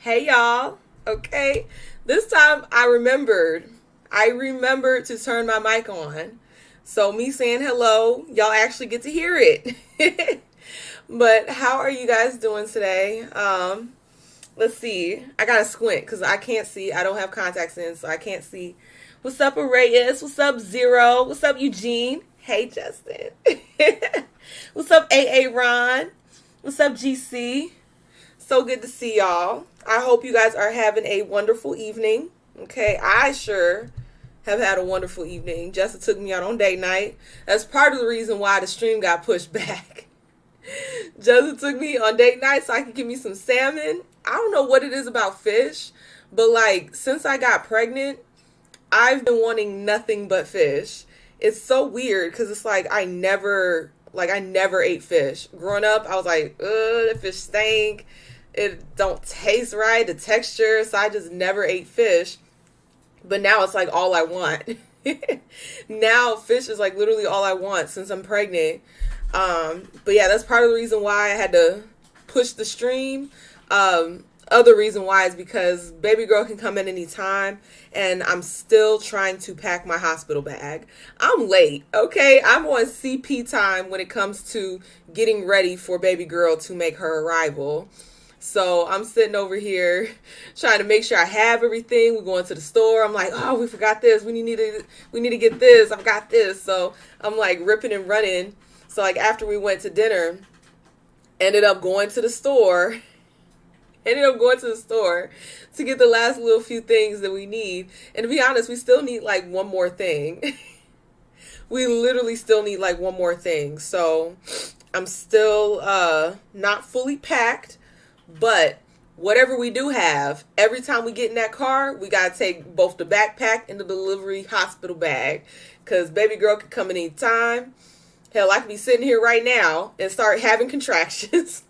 Hey y'all. Okay. This time I remembered to turn my mic on. So me saying hello, y'all actually get to hear it. But how are you guys doing today? Let's see. I gotta squint because I can't see. I don't have contacts in, so I can't see. What's up, Arayas? What's up, Zero? What's up, Eugene? Hey, Justin. What's up, AA Ron? What's up, GC? So good to see y'all. I hope you guys are having a wonderful evening. Okay, I sure have had a wonderful evening. Justin took me out on date night. That's part of the reason why the stream got pushed back. Justin took me on date night so I could give me some salmon. I don't know what it is about fish, but like since I got pregnant, I've been wanting nothing but fish. It's so weird because it's like I never ate fish. Growing up, I was like, ugh, the fish stank. It don't taste right, the texture, so I just never ate fish. But now it's like all I want. Now fish is like literally all I want since I'm pregnant. But yeah, that's part of the reason why I had to push the stream. Other reason why is because baby girl can come in any time, and I'm still trying to pack my hospital bag. I'm late, okay? I'm on CP time when it comes to getting ready for baby girl to make her arrival. So I'm sitting over here trying to make sure I have everything. We're going to the store. I'm like, oh, we forgot this. We need to get this. I've got this. So I'm like ripping and running. So like after we went to dinner, ended up going to the store to get the last little few things that we need. And to be honest, we still need like one more thing. We literally still need like one more thing. So I'm still not fully packed. But whatever we do have, every time we get in that car, we got to take both the backpack and the delivery hospital bag. Because baby girl can come any time. Hell, I could be sitting here right now and start having contractions.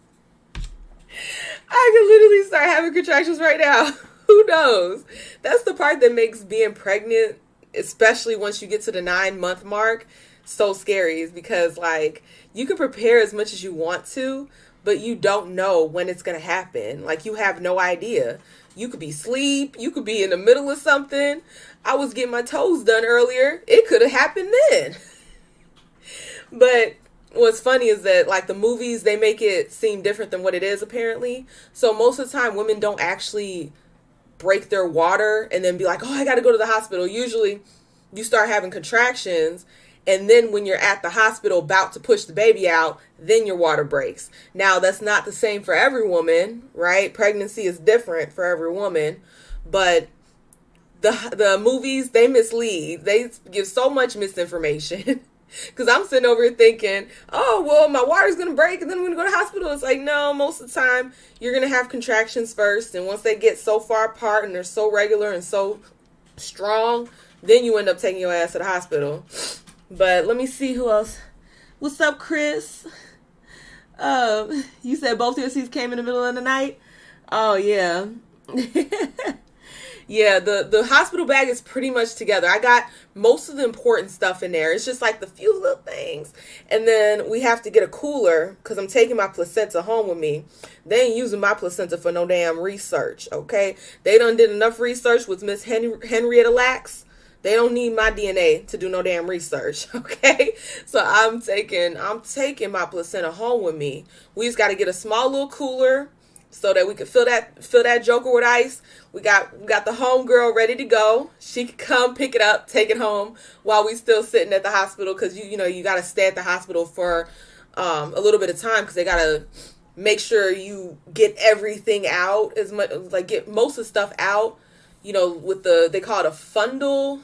I could literally start having contractions right now. Who knows? That's the part that makes being pregnant, especially once you get to the 9-month mark, so scary. Is because like you can prepare as much as you want to, but you don't know when it's going to happen. Like, you have no idea. You could be asleep. You could be in the middle of something. I was getting my toes done earlier. It could have happened then. But what's funny is that like the movies, they make it seem different than what it is apparently. So most of the time women don't actually break their water and then be like, oh, I got to go to the hospital. Usually you start having contractions, and then when you're at the hospital about to push the baby out, then your water breaks. Now, that's not the same for every woman, right? Pregnancy is different for every woman, but the movies, they mislead. They give so much misinformation. Because I'm sitting over here thinking, oh, well, my water's going to break and then I'm going to go to the hospital. It's like, no, most of the time you're going to have contractions first. And once they get so far apart and they're so regular and so strong, then you end up taking your ass to the hospital. But let me see who else. What's up, Chris? You said both your seats came in the middle of the night? Oh, yeah. Yeah, the hospital bag is pretty much together. I got most of the important stuff in there. It's just like the few little things. And then we have to get a cooler because I'm taking my placenta home with me. They ain't using my placenta for no damn research, okay? They done did enough research with Miss Henrietta Lacks. They don't need my DNA to do no damn research, okay? So I'm taking my placenta home with me. We just got to get a small little cooler so that we could fill that joker with ice. We got the home girl ready to go. She could come pick it up, take it home while we still sitting at the hospital, because you got to stay at the hospital for a little bit of time because they got to make sure you get everything out, as much like get most of the stuff out. With they call it a fundal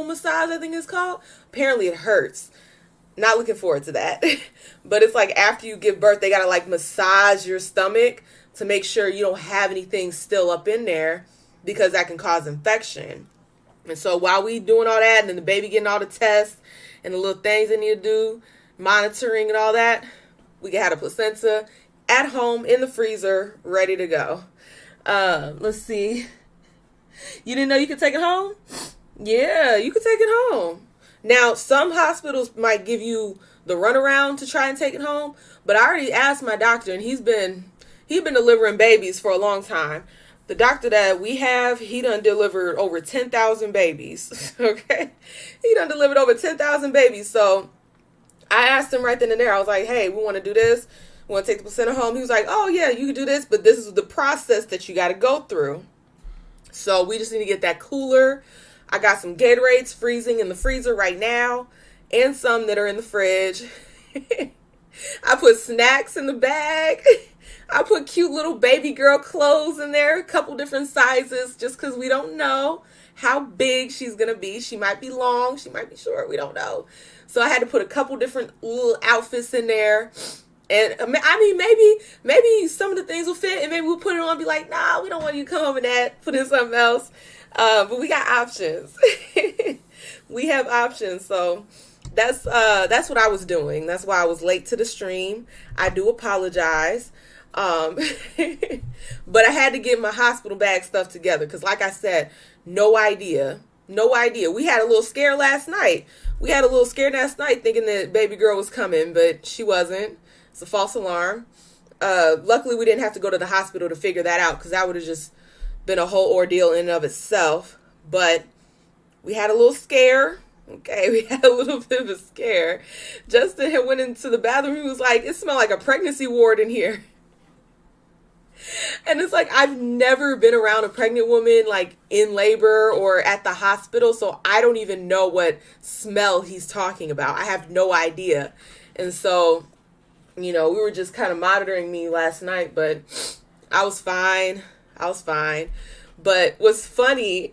massage, I think it's called. Apparently it hurts. Not looking forward to that. But it's like after you give birth, they got to like massage your stomach to make sure you don't have anything still up in there, because that can cause infection. And so while we doing all that and then the baby getting all the tests and the little things they need to do, monitoring and all that, we can have a placenta at home in the freezer ready to go. Let's see. You didn't know you could take it home? Yeah, you could take it home. Now, some hospitals might give you the runaround to try and take it home, but I already asked my doctor, and he's been delivering babies for a long time. The doctor that we have, he done delivered over 10,000 babies, okay? He done delivered over 10,000 babies, so I asked him right then and there. I was like, hey, we want to do this. We want to take the placenta home. He was like, oh, yeah, you can do this, but this is the process that you got to go through. So we just need to get that cooler. I got some Gatorades freezing in the freezer right now, and some that are in the fridge. I put snacks in the bag. I put cute little baby girl clothes in there, a couple different sizes, just because we don't know how big she's going to be. She might be long, she might be short, we don't know. So I had to put a couple different little outfits in there. And I mean, maybe some of the things will fit, and maybe we'll put it on and be like, nah, we don't want you to come home in that, put in something else. But we got options. We have options. So that's what I was doing. That's why I was late to the stream. I do apologize. But I had to get my hospital bag stuff together because, like I said, no idea. We had a little scare last night. Thinking that baby girl was coming, but she wasn't. It's a false alarm. Luckily, we didn't have to go to the hospital to figure that out, because that would have just been a whole ordeal in and of itself. But we had a little scare. Okay, we had a little bit of a scare. Justin had went into the bathroom. He was like, it smelled like a pregnancy ward in here. And it's like, I've never been around a pregnant woman like in labor or at the hospital, so I don't even know what smell he's talking about. I have no idea. And so, we were just kind of monitoring me last night, but I was fine. But what's funny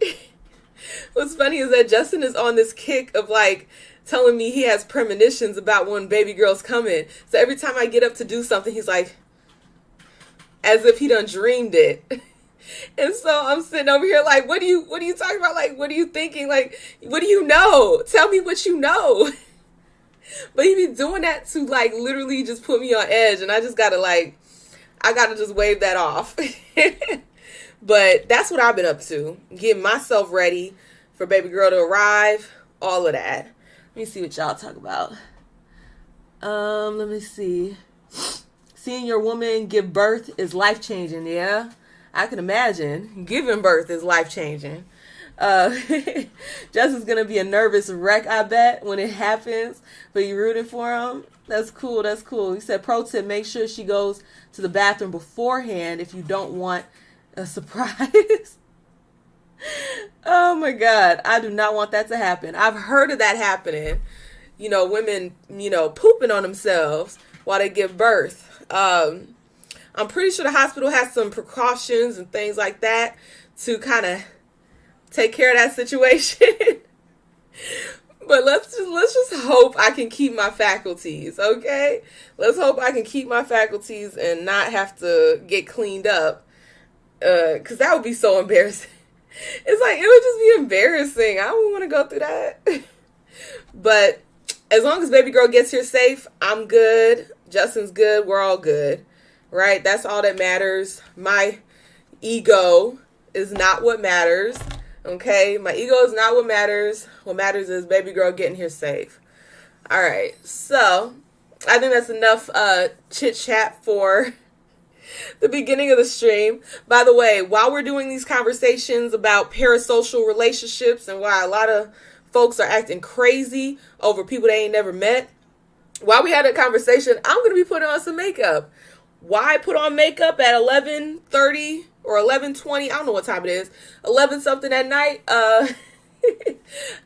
is that Justin is on this kick of like telling me he has premonitions about when baby girl's coming. So every time I get up to do something, he's like, as if he done dreamed it. And so I'm sitting over here like, what are you talking about? Like, what are you thinking? Like, what do you know? Tell me what you know. But he be doing that to like literally just put me on edge, and I just gotta just wave that off. But that's what I've been up to. Getting myself ready for baby girl to arrive. All of that. Let me see what y'all talk about. Let me see. Seeing your woman give birth is life-changing, yeah? I can imagine. Giving birth is life-changing. Justin's going to be a nervous wreck, I bet, when it happens. But you rooting for him? That's cool. That's cool. He said, pro tip, make sure she goes to the bathroom beforehand if you don't want a surprise. Oh my God. I do not want that to happen. I've heard of that happening. Women, pooping on themselves while they give birth. I'm pretty sure the hospital has some precautions and things like that to kind of take care of that situation. But let's just hope I can keep my faculties, okay? Let's hope I can keep my faculties and not have to get cleaned up, because that would be so embarrassing. It's like, it would just be embarrassing. I don't want to go through that. But as long as baby girl gets here safe, I'm good. Justin's good. We're all good, right? That's all that matters. My ego is not what matters. Okay, my ego is not what matters. What matters is baby girl getting here safe. All right, so I think that's enough chit chat for the beginning of the stream. By the way, while we're doing these conversations about parasocial relationships and why a lot of folks are acting crazy over people they ain't never met, while we had a conversation, I'm going to be putting on some makeup. Why put on makeup at 11:30 or 11:20? I don't know what time it is. 11 something at night.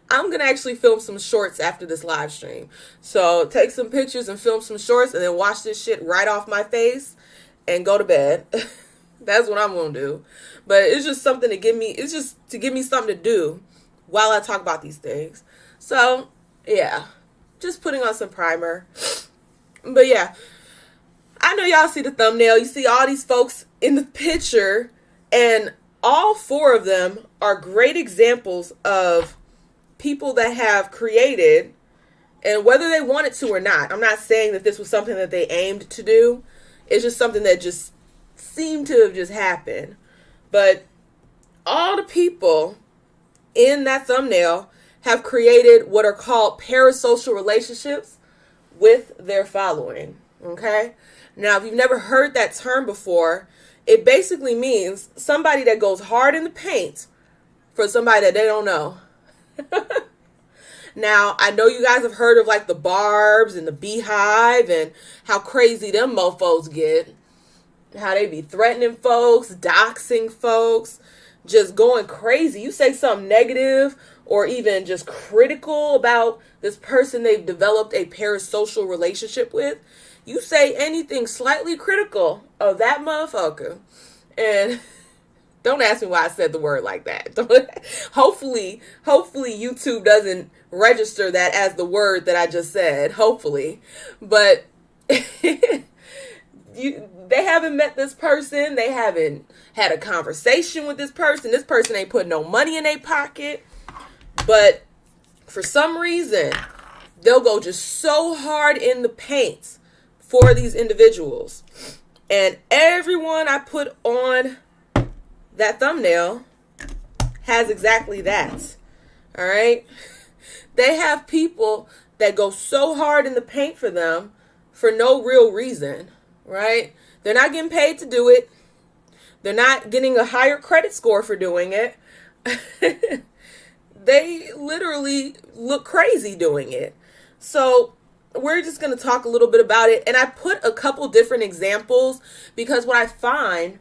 I'm going to actually film some shorts after this live stream. So take some pictures and film some shorts and then wash this shit right off my face and go to bed. That's what I'm going to do. But it's just something to give me, something to do while I talk about these things. So, yeah, just putting on some primer. But yeah, I know y'all see the thumbnail. You see all these folks in the picture, and all four of them are great examples of people that have created, and whether they wanted to or not, I'm not saying that this was something that they aimed to do. It's just something that just seemed to have just happened. But all the people in that thumbnail have created what are called parasocial relationships with their following. Okay? Now, if you've never heard that term before, it basically means somebody that goes hard in the paint for somebody that they don't know. Now, I know you guys have heard of like the Barbs and the Beehive and how crazy them mofos get. How they be threatening folks, doxing folks, just going crazy. You say something negative or even just critical about this person they've developed a parasocial relationship with. You say anything slightly critical of that motherfucker, and don't ask me why I said the word like that. Hopefully YouTube doesn't register that as the word that I just said. Hopefully, but they haven't met this person. They haven't had a conversation with this person. This person ain't put no money in their pocket, but for some reason, they'll go just so hard in the paint for these individuals. And everyone I put on that thumbnail has exactly that. All right? They have people that go so hard in the paint for them for no real reason, right? They're not getting paid to do it. They're not getting a higher credit score for doing it. They literally look crazy doing it. So we're just going to talk a little bit about it. And I put a couple different examples because what I find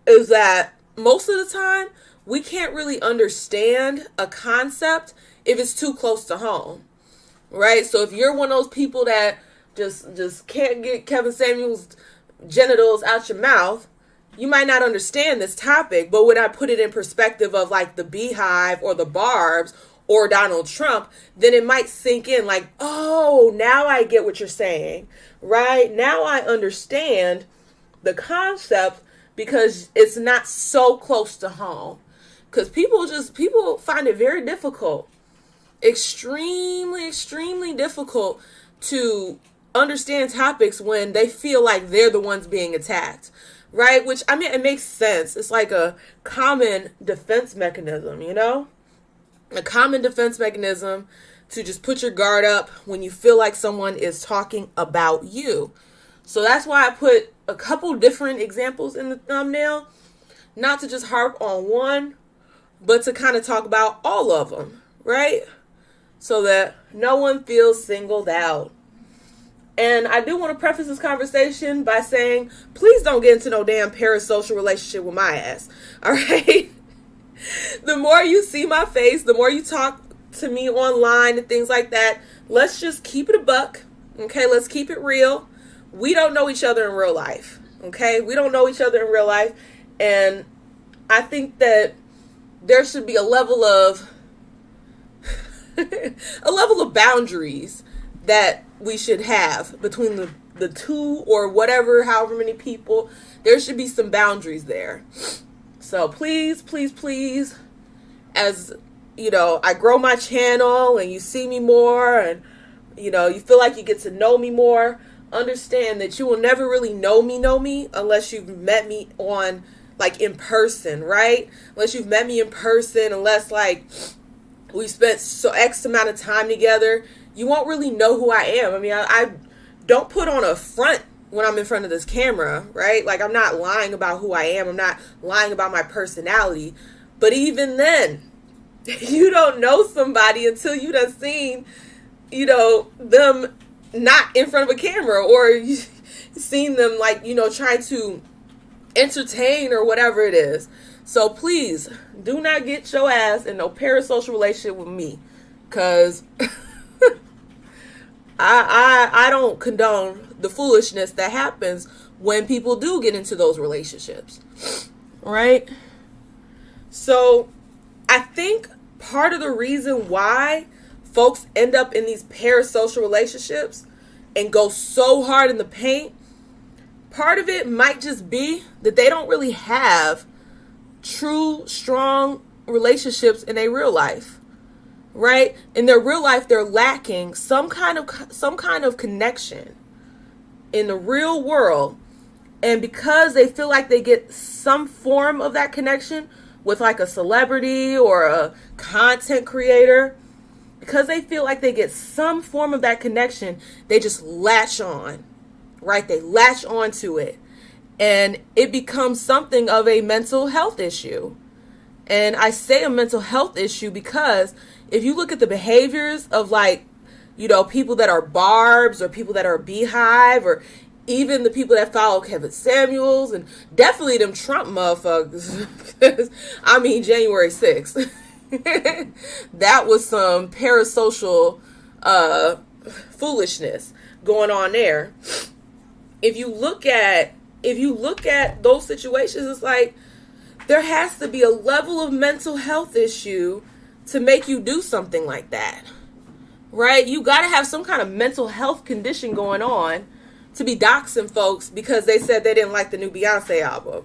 is that most of the time we can't really understand a concept if it's too close to home, right? So if you're one of those people that just can't get Kevin Samuel's genitals out your mouth, you might not understand this topic. But when I put it in perspective of like the Beehive or the Barbs or Donald Trump, then it might sink in like, oh, now I get what you're saying, right? Now I understand the concept because it's not so close to home. Because people find it very difficult, extremely, extremely difficult to understand topics when they feel like they're the ones being attacked, right? Which, I mean, it makes sense. It's like a common defense mechanism, you know? A common defense mechanism to just put your guard up when you feel like someone is talking about you. So that's why I put a couple different examples in the thumbnail, not to just harp on one, but to kind of talk about all of them, right? So that no one feels singled out. And I do want to preface this conversation by saying, please don't get into no damn parasocial relationship with my ass. All right? The more you see my face, the more you talk to me online and things like that, let's just keep it a buck. Okay? Let's keep it real. We don't know each other in real life. Okay? We don't know each other in real life. And I think that there should be a level of boundaries that we should have between the two or whatever, however many people. There should be some boundaries there. So please, please, please, as you know, I grow my channel and you see me more and you know, you feel like you get to know me more, understand that you will never really know me unless you've met me on like in person, right? Unless you've met me in person, unless like we spent so X amount of time together, you won't really know who I am. I mean, I don't put on a front when I'm in front of this camera, right? Like, I'm not lying about who I am. I'm not lying about my personality. But even then, you don't know somebody until you done seen, you know, them not in front of a camera or you seen them like, you know, trying to entertain or whatever it is. So please do not get your ass in no parasocial relationship with me, because I don't condone the foolishness that happens when people do get into those relationships, right? So I think part of the reason why folks end up in these parasocial relationships and go so hard in the paint, part of it might just be that they don't really have true, strong relationships in their real life, right? In their real life, they're lacking some kind of connection in the real world. And because they feel like they get some form of that connection with like a celebrity or a content creator, because they feel like they get some form of that connection, they just latch on, right? They latch onto it. And it becomes something of a mental health issue. And I say a mental health issue because if you look at the behaviors of like, you know, people that are Barbs or people that are Beehive or even the people that follow Kevin Samuels and definitely them Trump motherfuckers. I mean, January 6th. That was some parasocial foolishness going on there. If you look at those situations, it's like there has to be a level of mental health issue to make you do something like that, right? You got to have some kind of mental health condition going on to be doxing folks because they said they didn't like the new Beyonce album,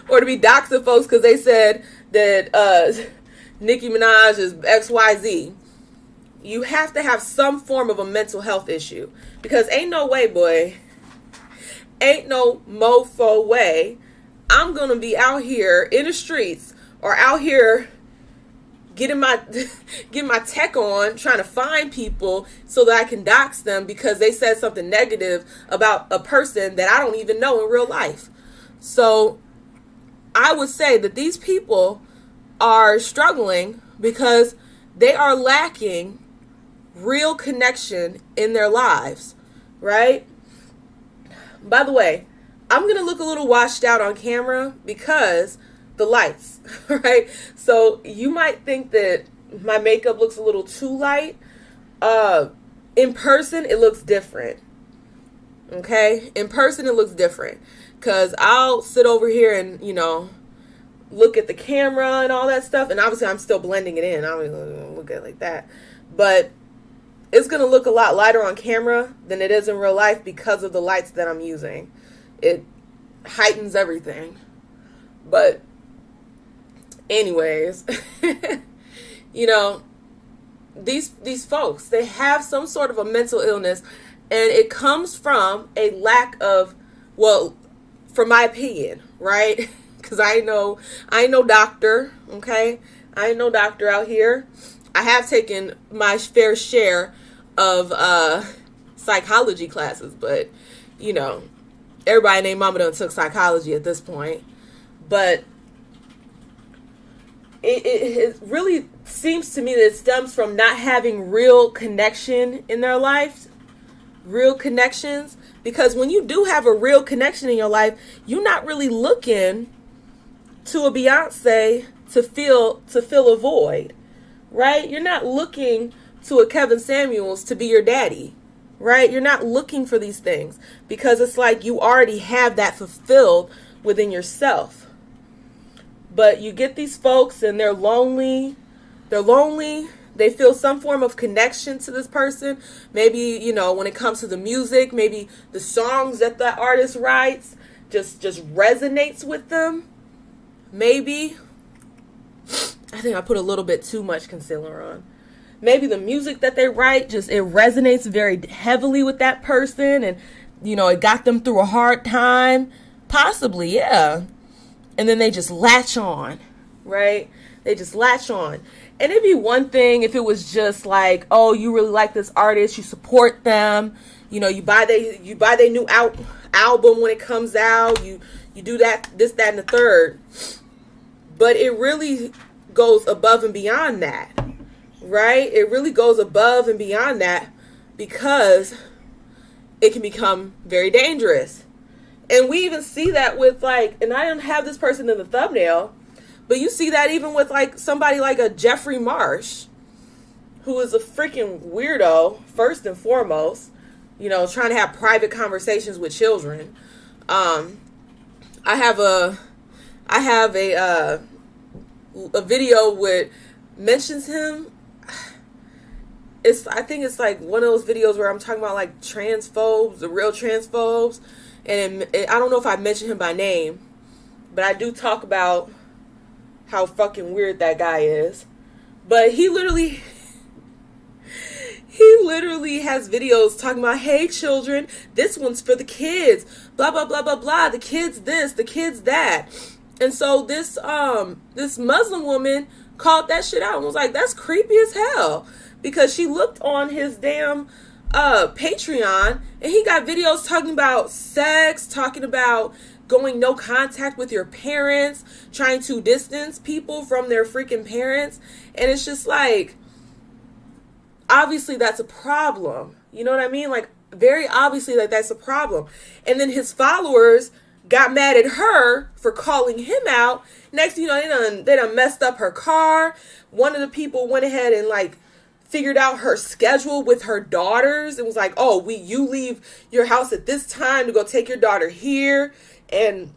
or to be doxing folks because they said that Nicki Minaj is XYZ. You have to have some form of a mental health issue, because ain't no way, boy. Ain't no mofo way I'm going to be out here in the streets or out here getting my tech on, trying to find people so that I can dox them because they said something negative about a person that I don't even know in real life. So I would say that these people are struggling because they are lacking real connection in their lives, right? By the way, I'm going to look a little washed out on camera because the lights, right? So you might think that my makeup looks a little too light. In person, it looks different. Okay? In person, it looks different. Because I'll sit over here and, you know, look at the camera and all that stuff. And obviously, I'm still blending it in. I don't even look at it like that. But it's going to look a lot lighter on camera than it is in real life because of the lights that I'm using. It heightens everything. But anyways, you know, these folks, they have some sort of a mental illness, and it comes from a lack of, well, from my opinion, right? Because I ain't no doctor, okay? I ain't no doctor out here. I have taken my fair share of psychology classes, but, you know, everybody named mama done took psychology at this point. But it really seems to me that it stems from not having real connection in their lives, real connections, because when you do have a real connection in your life, you're not really looking to a Beyonce to fill a void, right? You're not looking to a Kevin Samuels to be your daddy, right? You're not looking for these things because it's like you already have that fulfilled within yourself. But you get these folks and they're lonely. They feel some form of connection to this person. Maybe, when it comes to the music, maybe the songs that the artist writes just resonates with them. Maybe. I think I put a little bit too much concealer on. Maybe the music that they write, it resonates very heavily with that person. And, it got them through a hard time. Possibly, yeah. And then they just latch on, right? They just latch on. And it'd be one thing if it was just like, oh, you really like this artist, you support them, you buy their new album when it comes out, you do that, this, that, and the third. But it really goes above and beyond that, right? It really goes above and beyond that because it can become very dangerous. And we even see that with and I didn't have this person in the thumbnail, but you see that even with somebody like a Jeffrey Marsh, who is a freaking weirdo, first and foremost, trying to have private conversations with children. I have a video with mentions him. I think it's one of those videos where I'm talking about transphobes, the real transphobes. And I don't know if I mentioned him by name, but I do talk about how fucking weird that guy is. But he literally has videos talking about, hey children, this one's for the kids, blah, blah, blah, blah, blah, the kids this, the kids that. And so this Muslim woman called that shit out and was like, that's creepy as hell. Because she looked on his damn Patreon and he got videos talking about sex, talking about going no contact with your parents, trying to distance people from their freaking parents. And it's just obviously that's a problem. You know what I mean? Very obviously that's a problem. And then his followers got mad at her for calling him out. Next thing you know, they done messed up her car. One of the people went ahead and figured out her schedule with her daughters and was like, oh, you leave your house at this time to go take your daughter here, and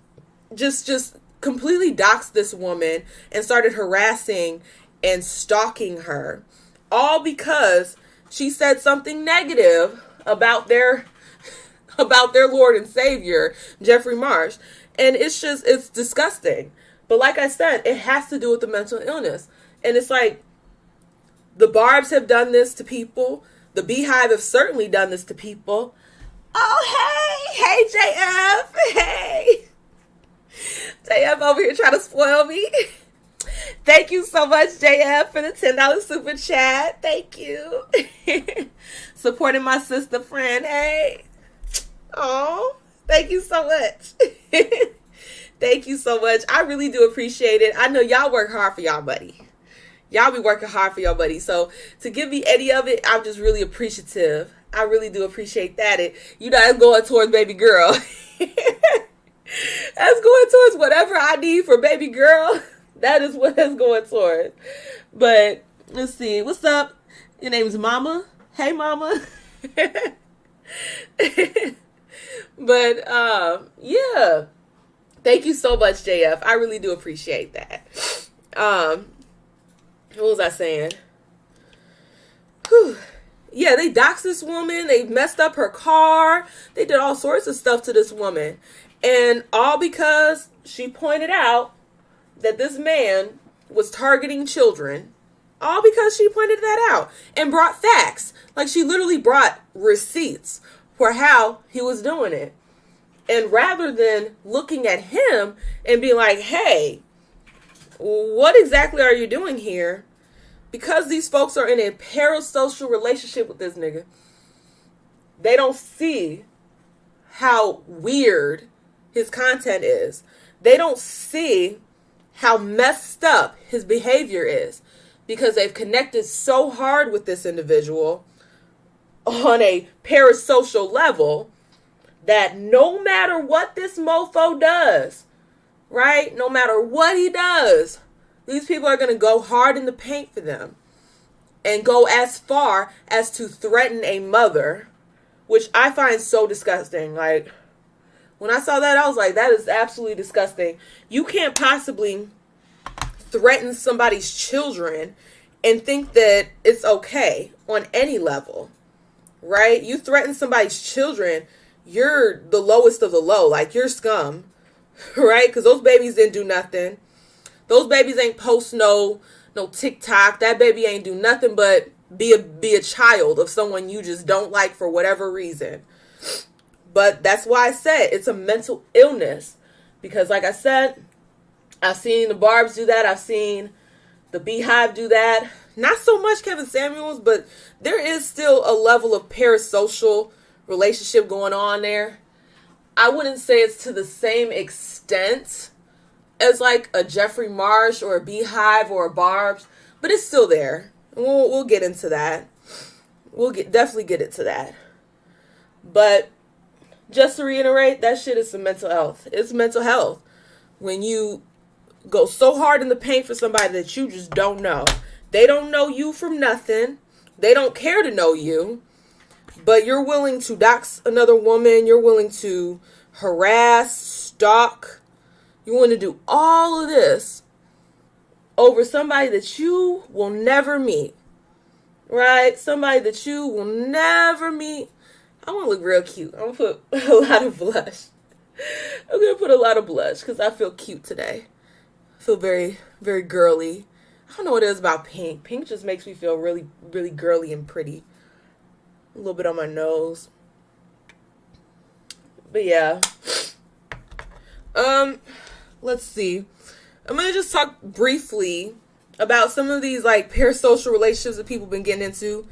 just completely doxed this woman and started harassing and stalking her, all because she said something negative about their Lord and Savior, Jeffrey Marsh. And it's disgusting. But like I said, it has to do with the mental illness. And it's the Barbs have done this to people. The Beehive have certainly done this to people. Oh, hey, JF. Hey. JF over here trying to spoil me. Thank you so much, JF, for the $10 super chat. Thank you. Supporting my sister friend. Hey. Oh, thank you so much. Thank you so much. I really do appreciate it. I know y'all work hard for y'all buddy. Y'all be working hard for your buddy. So to give me any of it, I'm just really appreciative. I really do appreciate that. That's going towards baby girl. That's going towards whatever I need for baby girl. That is what it's going towards. But let's see. What's up? Your name's Mama. Hey, Mama. But yeah. Thank you so much, JF. I really do appreciate that. What was I saying? Whew. Yeah, they doxed this woman. They messed up her car. They did all sorts of stuff to this woman. And all because she pointed out that this man was targeting children. All because she pointed that out and brought facts. She literally brought receipts for how he was doing it. And rather than looking at him and being like, hey, what exactly are you doing here? Because these folks are in a parasocial relationship with this nigga, they don't see how weird his content is. They don't see how messed up his behavior is because they've connected so hard with this individual on a parasocial level that no matter what this mofo does, right? No matter what he does, these people are going to go hard in the paint for them and go as far as to threaten a mother, which I find so disgusting. Like, when I saw that, I was like, that is absolutely disgusting. You can't possibly threaten somebody's children and think that it's okay on any level, right? You threaten somebody's children, you're the lowest of the low. Like, you're scum, right? Because those babies didn't do nothing. Those babies ain't post no TikTok. That baby ain't do nothing but be a child of someone you just don't like for whatever reason. But that's why I said it's a mental illness. Because like I said, I've seen the Barbs do that. I've seen the Beehive do that. Not so much Kevin Samuels, but there is still a level of parasocial relationship going on there. I wouldn't say it's to the same extent as like a Jeffrey Marsh or a Beehive or a Barb's, but it's still there. We'll get into that. Definitely get into that. But just to reiterate, that shit is some mental health. It's mental health. When you go so hard in the paint for somebody that you just don't know. They don't know you from nothing. They don't care to know you. But you're willing to dox another woman. You're willing to harass, stalk. You want to do all of this over somebody that you will never meet. Right? Somebody that you will never meet. I want to look real cute. I'm going to put a lot of blush. I'm going to put a lot of blush because I feel cute today. I feel very, very girly. I don't know what it is about pink. Pink just makes me feel really, really girly and pretty. A little bit on my nose. But yeah. Let's see. I'm going to just talk briefly about some of these like parasocial relationships that people have been getting into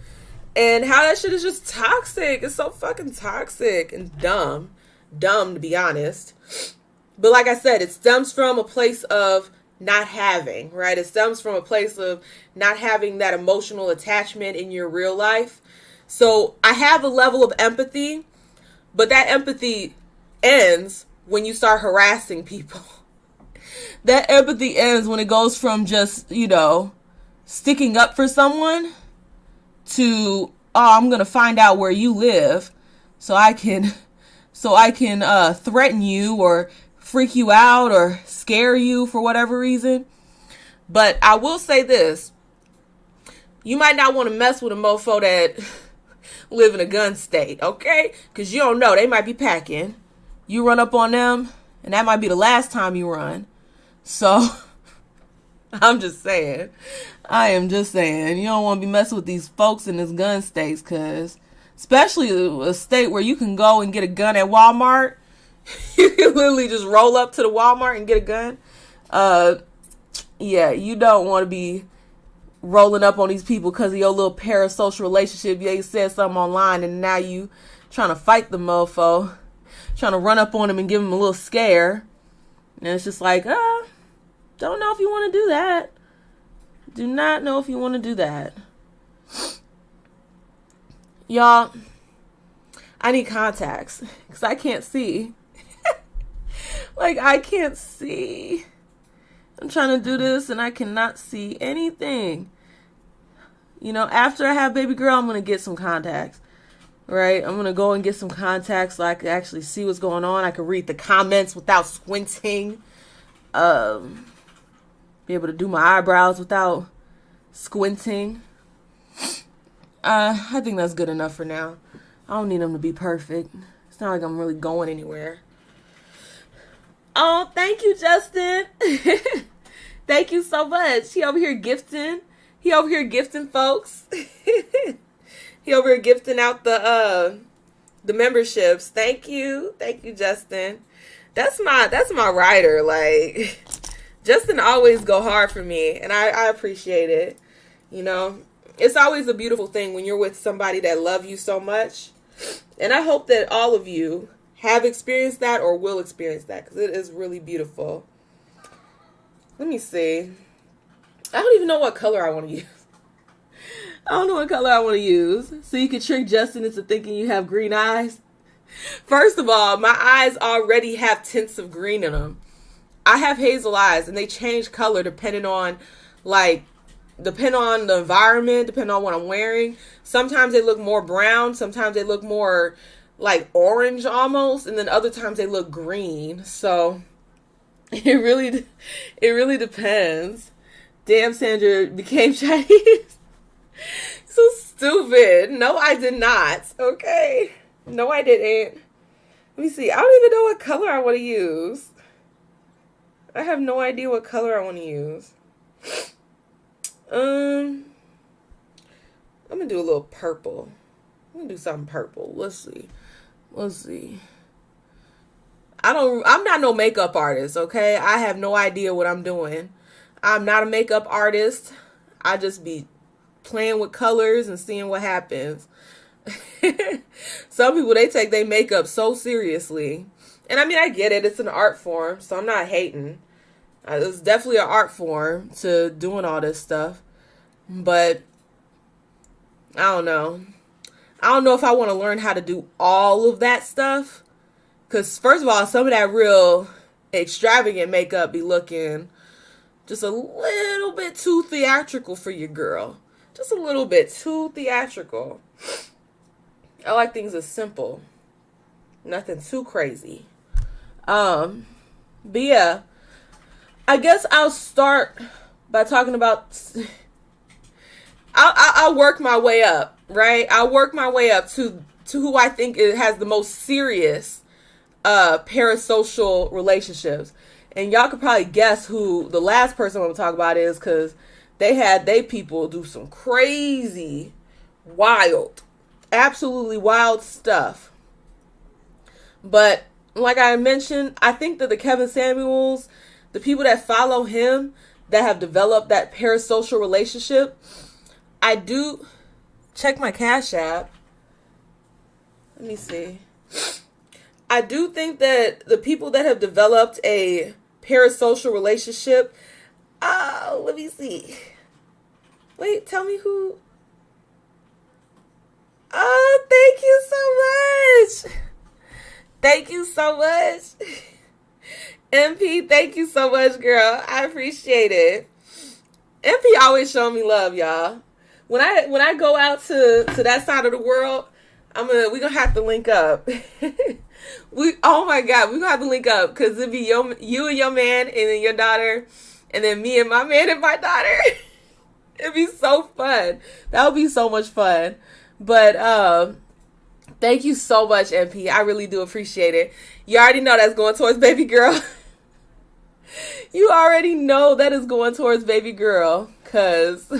and how that shit is just toxic. It's so fucking toxic and dumb. Dumb, to be honest. But like I said, it stems from a place of not having, right? It stems from a place of not having that emotional attachment in your real life. So I have a level of empathy, but that empathy ends when you start harassing people. That empathy ends when it goes from just, sticking up for someone to, I'm going to find out where you live so I can threaten you or freak you out or scare you for whatever reason. But I will say this. You might not want to mess with a mofo that live in a gun state, okay? Because you don't know. They might be packing. You run up on them, and that might be the last time you run. So, I'm just saying. I am just saying. You don't want to be messing with these folks in this gun states, because especially a state where you can go and get a gun at Walmart. You can literally just roll up to the Walmart and get a gun. Yeah, you don't want to be rolling up on these people because of your little parasocial relationship. Yeah, you said something online and now you trying to fight the mofo. Trying to run up on him and give him a little scare. And it's just like, don't know if you want to do that. Do not know if you want to do that. Y'all, I need contacts because I can't see. Like, I can't see. I'm trying to do this and I cannot see anything. After I have baby girl, I'm going to get some contacts. Right? I'm going to go and get some contacts so I can actually see what's going on. I can read the comments without squinting. Be able to do my eyebrows without squinting. I think that's good enough for now. I don't need them to be perfect. It's not like I'm really going anywhere. Oh, thank you, Justin. Thank you so much. He over here gifting. Folks. He over here gifting out the memberships. Thank you, Justin. That's my rider. Like, Justin always go hard for me, and I appreciate it. It's always a beautiful thing when you're with somebody that love you so much, and I hope that all of you have experienced that or will experience that because it is really beautiful. Let me see. I don't even know what color I want to use. I don't know what color I want to use. So you can trick Justin into thinking you have green eyes. First of all, my eyes already have tints of green in them. I have hazel eyes, and they change color depending on the environment, depending on what I'm wearing. Sometimes they look more brown. Sometimes they look more like orange almost. And then other times they look green. So it really depends. Damn, Sandra became Chinese. So stupid. No, I did not. Okay. No, I didn't. Let me see. I don't even know what color I want to use. I have no idea what color I want to use. I'm gonna do a little purple. I'm gonna do something purple. Let's see. I'm not no makeup artist, okay? I have no idea what I'm doing. I'm not a makeup artist. I just be playing with colors and seeing what happens. Some people, they take their makeup so seriously. And I mean, I get it. It's an art form, so I'm not hating. It's definitely an art form to doing all this stuff. But I don't know. I don't know if I want to learn how to do all of that stuff. Because first of all, some of that real extravagant makeup be looking just a little bit too theatrical for your girl. Just a little bit too theatrical. I like things as simple. Nothing too crazy. But yeah, I guess I'll start by talking about... I'll work my way up, right? I'll work my way up to who I think has the most serious parasocial relationships. And y'all could probably guess who the last person I'm going to talk about is, because they people do some crazy, wild, absolutely wild stuff. But like I mentioned, I think that the Kevin Samuels, the people that follow him, that have developed that parasocial relationship, I do check my Cashapp. Let me see. I do think that the people that have developed a parasocial relationship, let me see. Wait, tell me who. Oh, thank you so much. Thank you so much. MP, thank you so much, girl. I appreciate it. MP always showing me love, y'all. When I go out to that side of the world, we gonna have to link up. Oh my God, we gonna have to link up, because it'd be you and your man and then your daughter, and then me and my man and my daughter. It'd be so fun. That would be so much fun. But thank you so much, MP. I really do appreciate it. You already know that's going towards baby girl. You already know that is going towards baby girl, because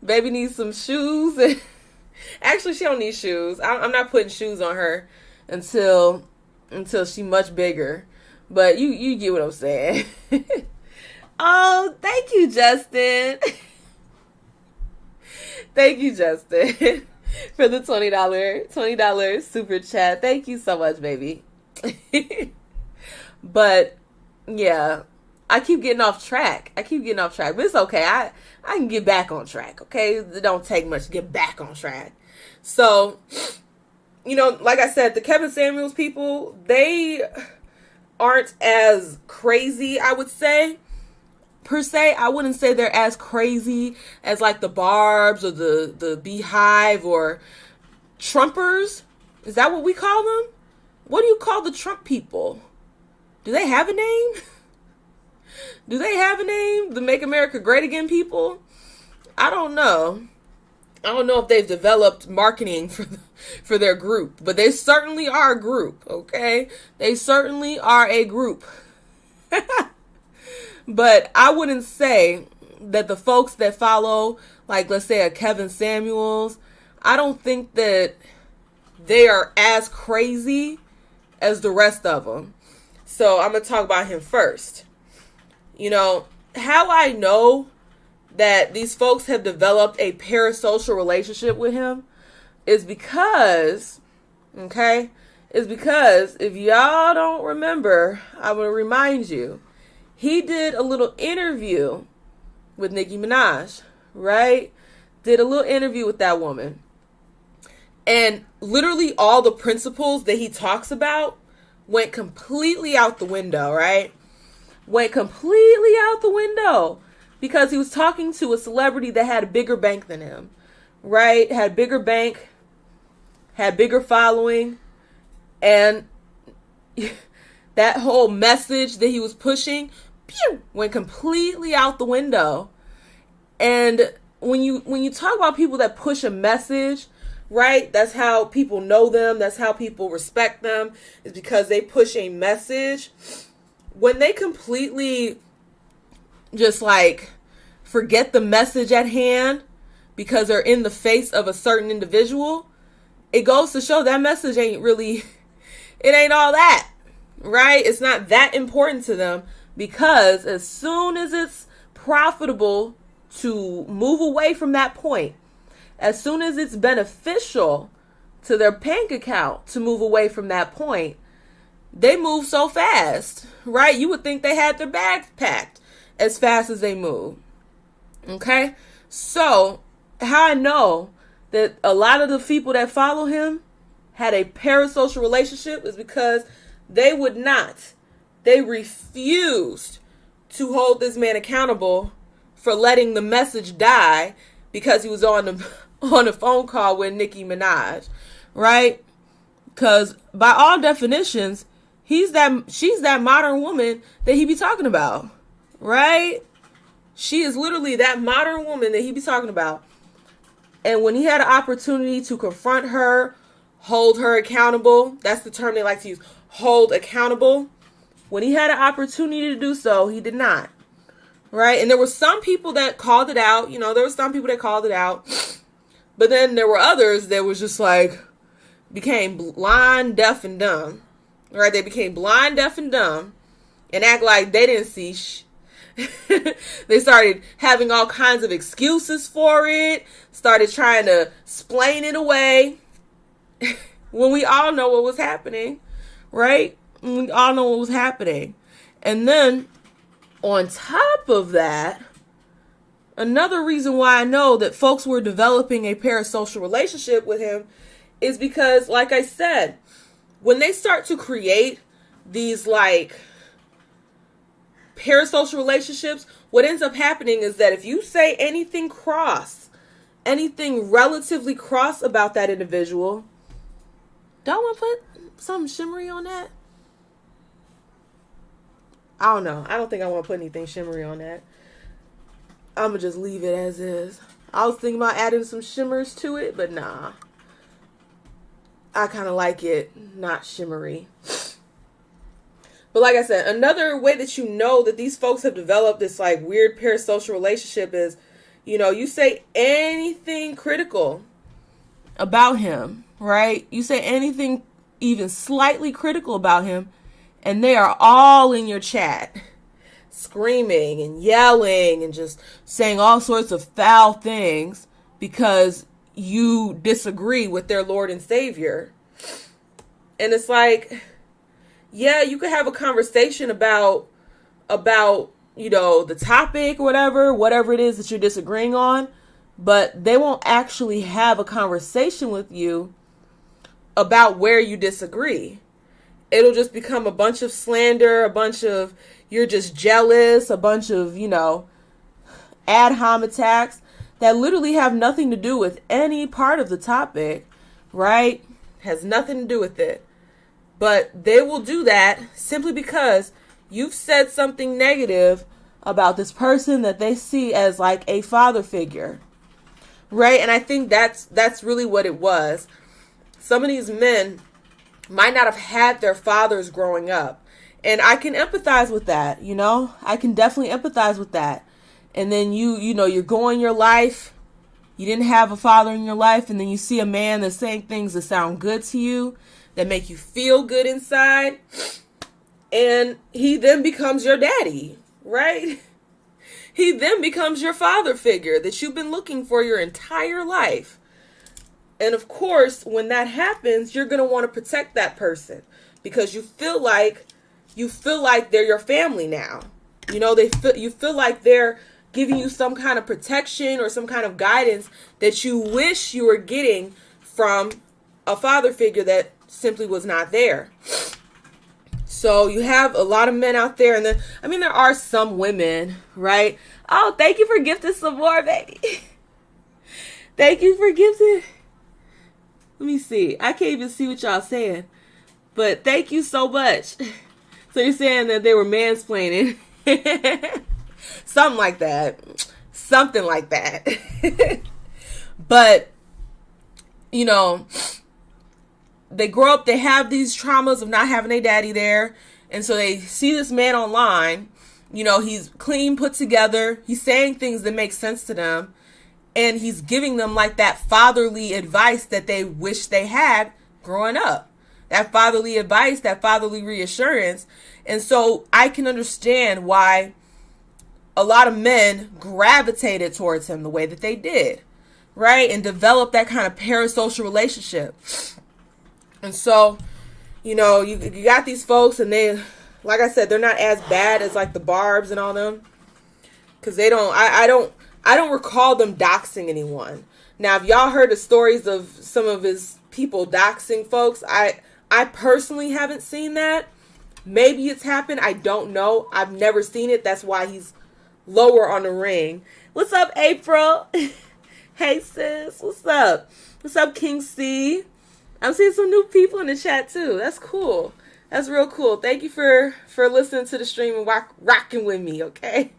baby needs some shoes. Actually, she don't need shoes. I'm not putting shoes on her until she much bigger. But you get what I'm saying. Oh, thank you, Justin. Thank you, Justin, for the $20 super chat. Thank you so much, baby. But yeah, I keep getting off track. But it's okay. I can get back on track. Okay, it don't take much to get back on track. So, like I said, the Kevin Samuels people, they aren't as crazy, I would say. Per se, I wouldn't say they're as crazy as like the Barbs or the Beehive or Trumpers. Is that what we call them? What do you call the Trump people? Do they have a name? The Make America Great Again people? I don't know. I don't know if they've developed marketing for their group, but they certainly are a group, okay? They certainly are a group. But I wouldn't say that the folks that follow, like, let's say a Kevin Samuels, I don't think that they are as crazy as the rest of them. So I'm going to talk about him first. How I know that these folks have developed a parasocial relationship with him is because, if y'all don't remember, I'm going to remind you. He did a little interview with Nicki Minaj, right? did a little interview with that woman. And literally all the principles that he talks about went completely out the window, right? Went completely out the window because he was talking to a celebrity that had a bigger bank than him, right? Had bigger bank, had bigger following, and that whole message that he was pushing went completely out the window. And when you talk about people that push a message, right? That's how people know them. That's how people respect them, is because they push a message. When they completely just like forget the message at hand because they're in the face of a certain individual, it goes to show that message ain't really, it ain't all that, right? It's not that important to them, because as soon as it's profitable to move away from that point, as soon as it's beneficial to their bank account to move away from that point, they move so fast, right? You would think they had their bags packed as fast as they move. Okay? So, how I know that a lot of the people that follow him had a parasocial relationship is because they refused to hold this man accountable for letting the message die because he was on a phone call with Nicki Minaj, right? Because by all definitions, she's that modern woman that he be talking about, right? She is literally that modern woman that he be talking about. And when he had an opportunity to confront her, hold her accountable, that's the term they like to use, hold accountable. When he had an opportunity to do so, he did not, right? And there were some people that called it out. But then there were others that was just like, became blind, deaf, and dumb, right? They became blind, deaf, and dumb and act like they didn't see They started having all kinds of excuses for it, started trying to explain it away when we all know what was happening, right? We all know what was happening. And then on top of that, another reason why I know that folks were developing a parasocial relationship with him is because, like I said, when they start to create these like parasocial relationships, what ends up happening is that if you say anything relatively cross about that individual, don't want to put something shimmery on that? I don't know. I don't think I want to put anything shimmery on that. I'm going to just leave it as is. I was thinking about adding some shimmers to it, but nah. I kind of like it not shimmery. But like I said, another way that you know that these folks have developed this like weird parasocial relationship is, you say anything critical about him, right? You say anything even slightly critical about him, and they are all in your chat, screaming and yelling and just saying all sorts of foul things because you disagree with their Lord and Savior. And it's like, yeah, you could have a conversation about the topic or whatever it is that you're disagreeing on, but they won't actually have a conversation with you about where you disagree. It'll just become a bunch of slander, a bunch of you're just jealous, a bunch of, ad hom attacks that literally have nothing to do with any part of the topic, right? Has nothing to do with it. But they will do that simply because you've said something negative about this person that they see as like a father figure, right? And I think that's really what it was. Some of these men might not have had their fathers growing up. And I can empathize with that, I can definitely empathize with that. And then you're going your life. You didn't have a father in your life. And then you see a man that's saying things that sound good to you, that make you feel good inside. And he then becomes your daddy, right? He then becomes your father figure that you've been looking for your entire life. And of course, when that happens, you're going to want to protect that person because you feel like they're your family now. You feel like they're giving you some kind of protection or some kind of guidance that you wish you were getting from a father figure that simply was not there. So you have a lot of men out there, and then, I mean, there are some women, right? Oh, thank you for gifting some more, baby. Thank you for gifting. Let me see. I can't even see what y'all saying, but thank you so much. So you're saying that they were mansplaining. Something like that. Something like that. But, you know, they grow up, they have these traumas of not having their daddy there. And so they see this man online. You know, he's clean, put together. He's saying things that make sense to them. And he's giving them like that fatherly advice that they wish they had growing up. That fatherly advice, that fatherly reassurance. And so I can understand why a lot of men gravitated towards him the way that they did, right? And developed that kind of parasocial relationship. And so, you know, you got these folks, and they, like I said, they're not as bad as like the Barbs and all them, because they don't, I don't recall them doxing anyone. Now, if y'all heard the stories of some of his people doxing folks, I personally haven't seen that. Maybe it's happened. I don't know. I've never seen it. That's why he's lower on the ring. What's up, April? Hey, sis. What's up? What's up, King C? I'm seeing some new people in the chat, too. That's cool. That's real cool. Thank you for listening to the stream and rocking with me, okay?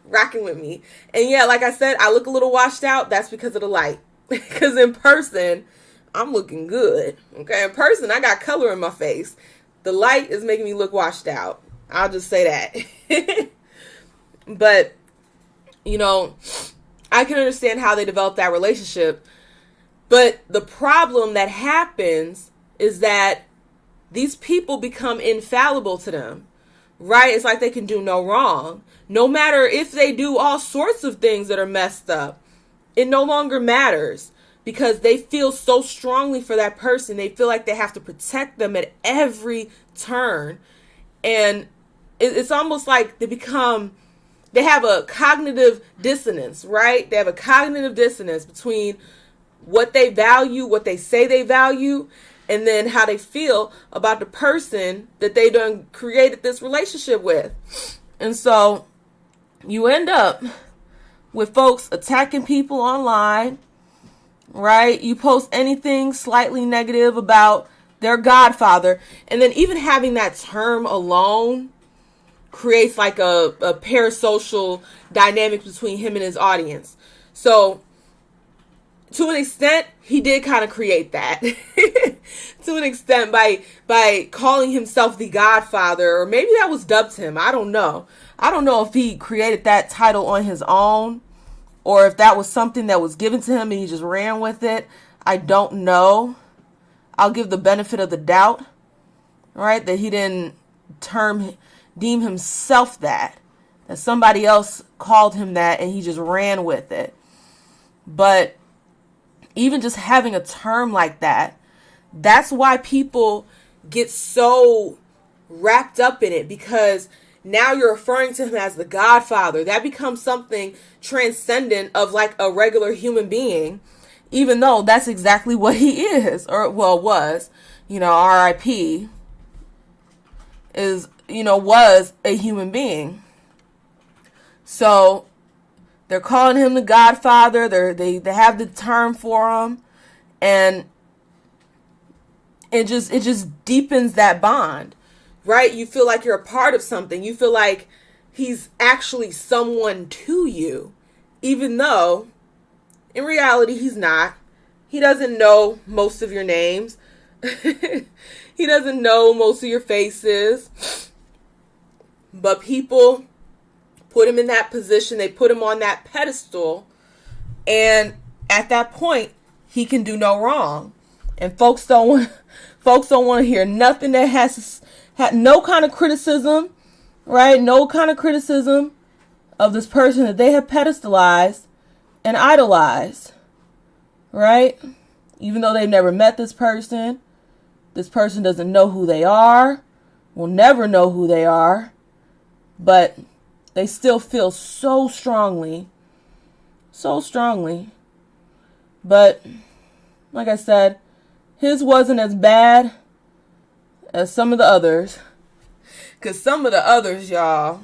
Rocking with me. And yeah, like I said, I look a little washed out. That's because of the light. Because in person, I'm looking good, okay? In person, I got color in my face. The light is making me look washed out. I'll just say that. But, you know, I can understand how they develop that relationship. But the problem that happens is that these people become infallible to them, right? It's like they can do no wrong. No matter if they do all sorts of things that are messed up, it no longer matters because they feel so strongly for that person. They feel like they have to protect them at every turn. And it's almost like they have a cognitive dissonance, right? They have a cognitive dissonance between what they value, what they say they value, and then how they feel about the person that they done created this relationship with. And so you end up with folks attacking people online, right? You post anything slightly negative about their godfather, and then even having that term alone creates like a parasocial dynamic between him and his audience. So to an extent, he did kind of create that. To an extent, by calling himself the Godfather, or maybe that was dubbed him. I don't know. I don't know if he created that title on his own, or if that was something that was given to him and he just ran with it. I don't know. I'll give the benefit of the doubt, right? That he didn't deem himself that somebody else called him that and he just ran with it. But even just having a term like that, that's why people get so wrapped up in it, because now you're referring to him as the Godfather. That becomes something transcendent of like a regular human being, even though that's exactly what he is, or well, was, you know, R.I.P. is, you know, was a human being. So they're calling him the Godfather. They have the term for him, and it just deepens that bond, right? You feel like you're a part of something. You feel like he's actually someone to you, even though in reality he's not. He doesn't know most of your names. He doesn't know most of your faces. But people put him in that position. They put him on that pedestal. And at that point, he can do no wrong. And folks don't want to hear nothing that has no kind of criticism, right? No kind of criticism of this person that they have pedestalized and idolized, right? Even though they've never met this person doesn't know who they are, will never know who they are. But They still feel so strongly. So strongly. But, like I said, his wasn't as bad as some of the others. Because some of the others, y'all,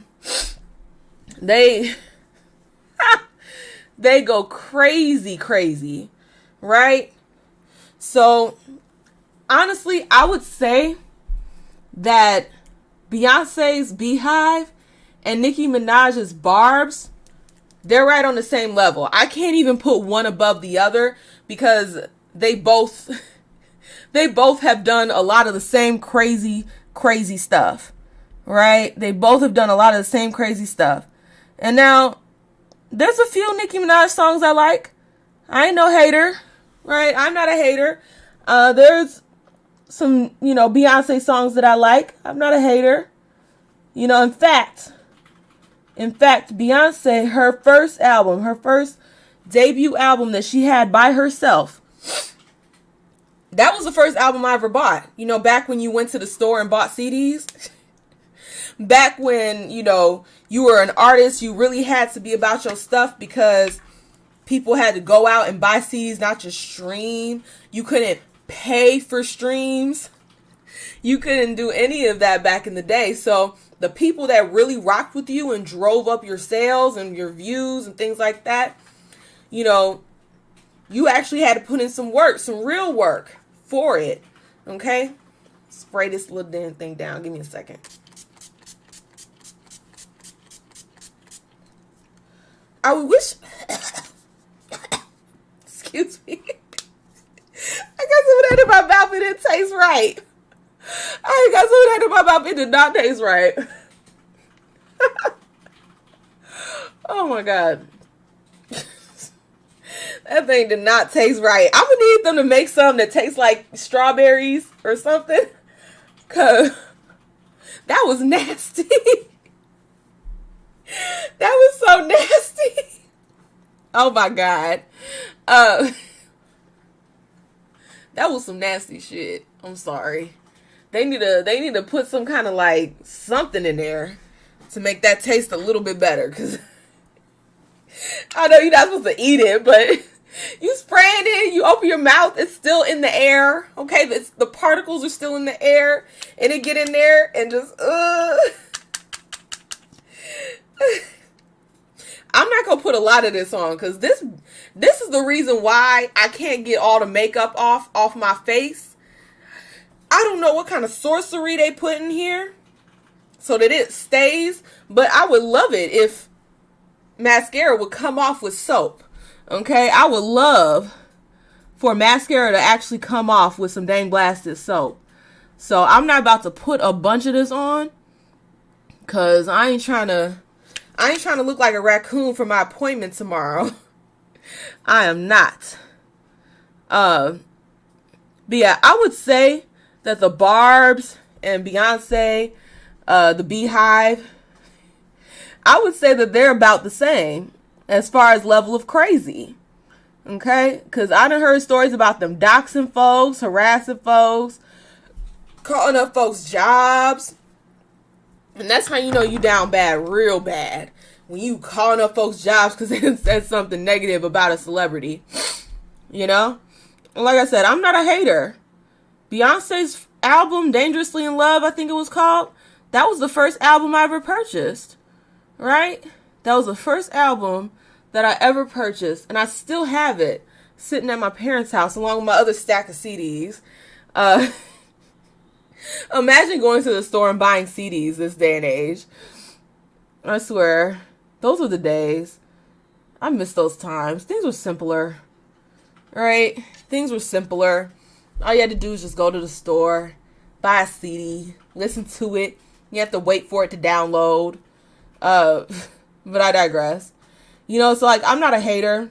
they go crazy, right? So, honestly, I would say that Beyonce's Beehive and Nicki Minaj's Barbs, they're right on the same level. I can't even put one above the other because they both have done a lot of the same crazy stuff, right? They both have done a lot of the same crazy stuff. And now, there's a few Nicki Minaj songs I like. I ain't no hater, right? I'm not a hater. There's some, Beyonce songs that I like. I'm not a hater. In fact, Beyonce, her first debut album that she had by herself, that was the first album I ever bought. Back when you went to the store and bought CDs. Back when, you were an artist, you really had to be about your stuff because people had to go out and buy CDs, not just stream. You couldn't pay for streams. You couldn't do any of that back in the day. So the people that really rocked with you and drove up your sales and your views and things like that, you actually had to put in some work, some real work for it. Okay? Spray this little damn thing down. Give me a second. I wish... Excuse me. I got something in my mouth and it tastes right. I got something in my mouth. It did not taste right. Oh my God. That thing did not taste right. I'm going to need them to make some that tastes like strawberries or something. Because that was nasty. That was so nasty. Oh my God. That was some nasty shit. I'm sorry. They need to put some kind of like something in there to make that taste a little bit better. Cause I know you're not supposed to eat it, but you spraying it, you open your mouth, it's still in the air. Okay, the particles are still in the air, and it get in there and just I'm not gonna put a lot of this on because this is the reason why I can't get all the makeup off my face. I don't know what kind of sorcery they put in here so that it stays, but I would love it if mascara would come off with soap. Okay, I would love for mascara to actually come off with some dang blasted soap. So I'm not about to put a bunch of this on because I ain't trying to look like a raccoon for my appointment tomorrow. I am not. But yeah, I would say that the Barbs and Beyonce, the Beehive, I would say that they're about the same as far as level of crazy. Okay? Because I done heard stories about them doxing folks, harassing folks, calling up folks' jobs. And that's how you know you down bad, real bad. When you calling up folks' jobs because they said something negative about a celebrity. You know? And like I said, I'm not a hater. Beyonce's album, Dangerously in Love, I think it was called, that was the first album I ever purchased. Right? That was the first album that I ever purchased. And I still have it sitting at my parents' house along with my other stack of CDs. Imagine going to the store and buying CDs this day and age. I swear, those were the days. I miss those times. Things were simpler. Right? Things were simpler. All you had to do is just go to the store, buy a CD, listen to it. You have to wait for it to download. But I digress. You know, so like, I'm not a hater.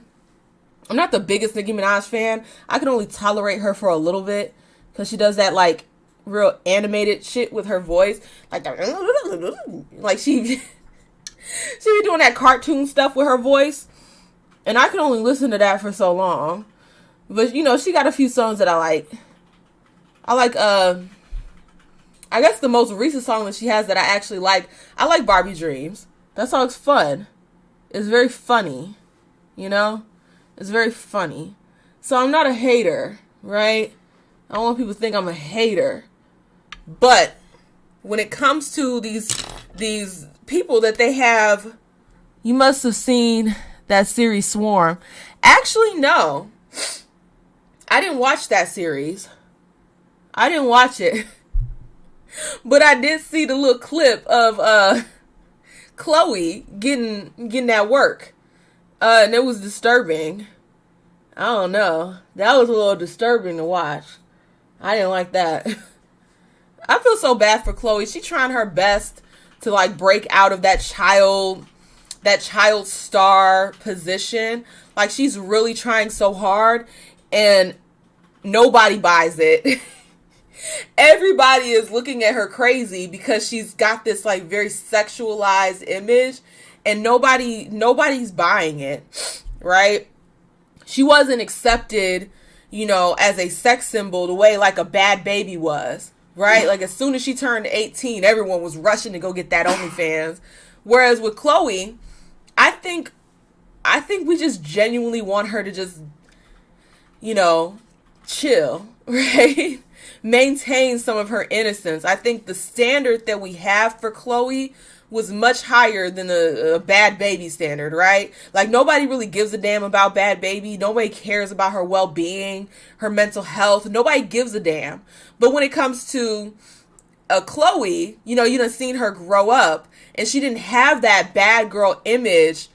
I'm not the biggest Nicki Minaj fan. I can only tolerate her for a little bit because she does that like real animated shit with her voice, like she be doing that cartoon stuff with her voice, and I can only listen to that for so long. But you know, she got a few songs that I like. I guess the most recent song that she has that I actually like, I like Barbie Dreams. That's how it's fun. It's very funny, you know? It's very funny. So I'm not a hater, right? I don't want people to think I'm a hater. But when it comes to these people that they have, you must have seen that series Swarm. Actually, no. I didn't watch that series. I didn't watch it. But I did see the little clip of Chloe getting that work. And it was disturbing. I don't know. That was a little disturbing to watch. I didn't like that. I feel so bad for Chloe. She's trying her best to like break out of that child star position. Like she's really trying so hard and nobody buys it. Everybody is looking at her crazy because she's got this like very sexualized image and nobody's buying it, right? She wasn't accepted, as a sex symbol the way like a Bad Baby was, right? Like as soon as she turned 18, everyone was rushing to go get that OnlyFans. Whereas with Chloe, I think we just genuinely want her to just, chill, right? Maintain some of her innocence. I think the standard that we have for Chloe was much higher than a Bad Baby standard, right? Like nobody really gives a damn about Bad Baby. Nobody cares about her well-being, her mental health. Nobody gives a damn. But when it comes to Chloe, you done seen her grow up and she didn't have that bad girl image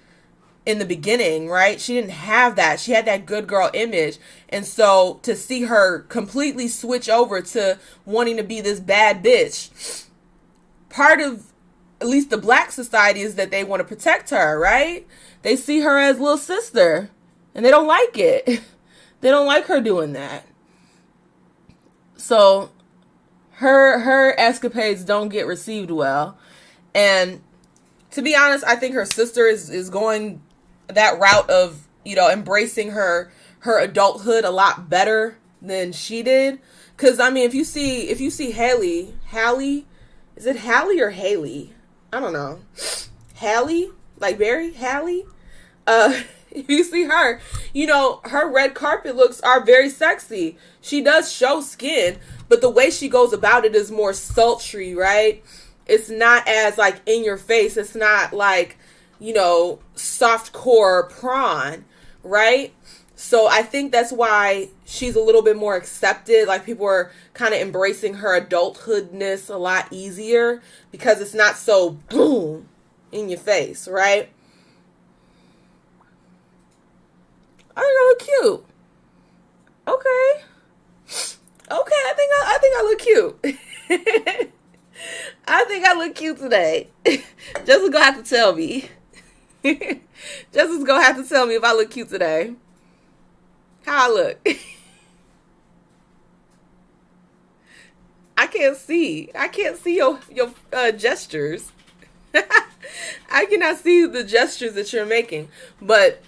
in the beginning, right? She didn't have that. She had that good girl image. And so to see her completely switch over to wanting to be this bad bitch, part of at least the black society is that they want to protect her, right? They see her as little sister and they don't like it. They don't like her doing that. So her escapades don't get received well. And to be honest, I think her sister is going that route of, embracing her adulthood a lot better than she did. Cause I mean, if you see Hallie, is it Hallie or Haley? I don't know. Hallie, like Barry, Hallie. If you see her, her red carpet looks are very sexy. She does show skin, but the way she goes about it is more sultry, right? It's not as like in your face. It's not like, soft core prawn, right? So I think that's why she's a little bit more accepted. Like people are kind of embracing her adulthoodness a lot easier because it's not so boom in your face, right? I think I look cute. Okay. I think I look cute. I think I look cute today. Jessica's gonna have to tell me. Jessica's gonna have to tell me if I look cute today. How I look. I can't see your gestures. I cannot see the gestures that you're making. But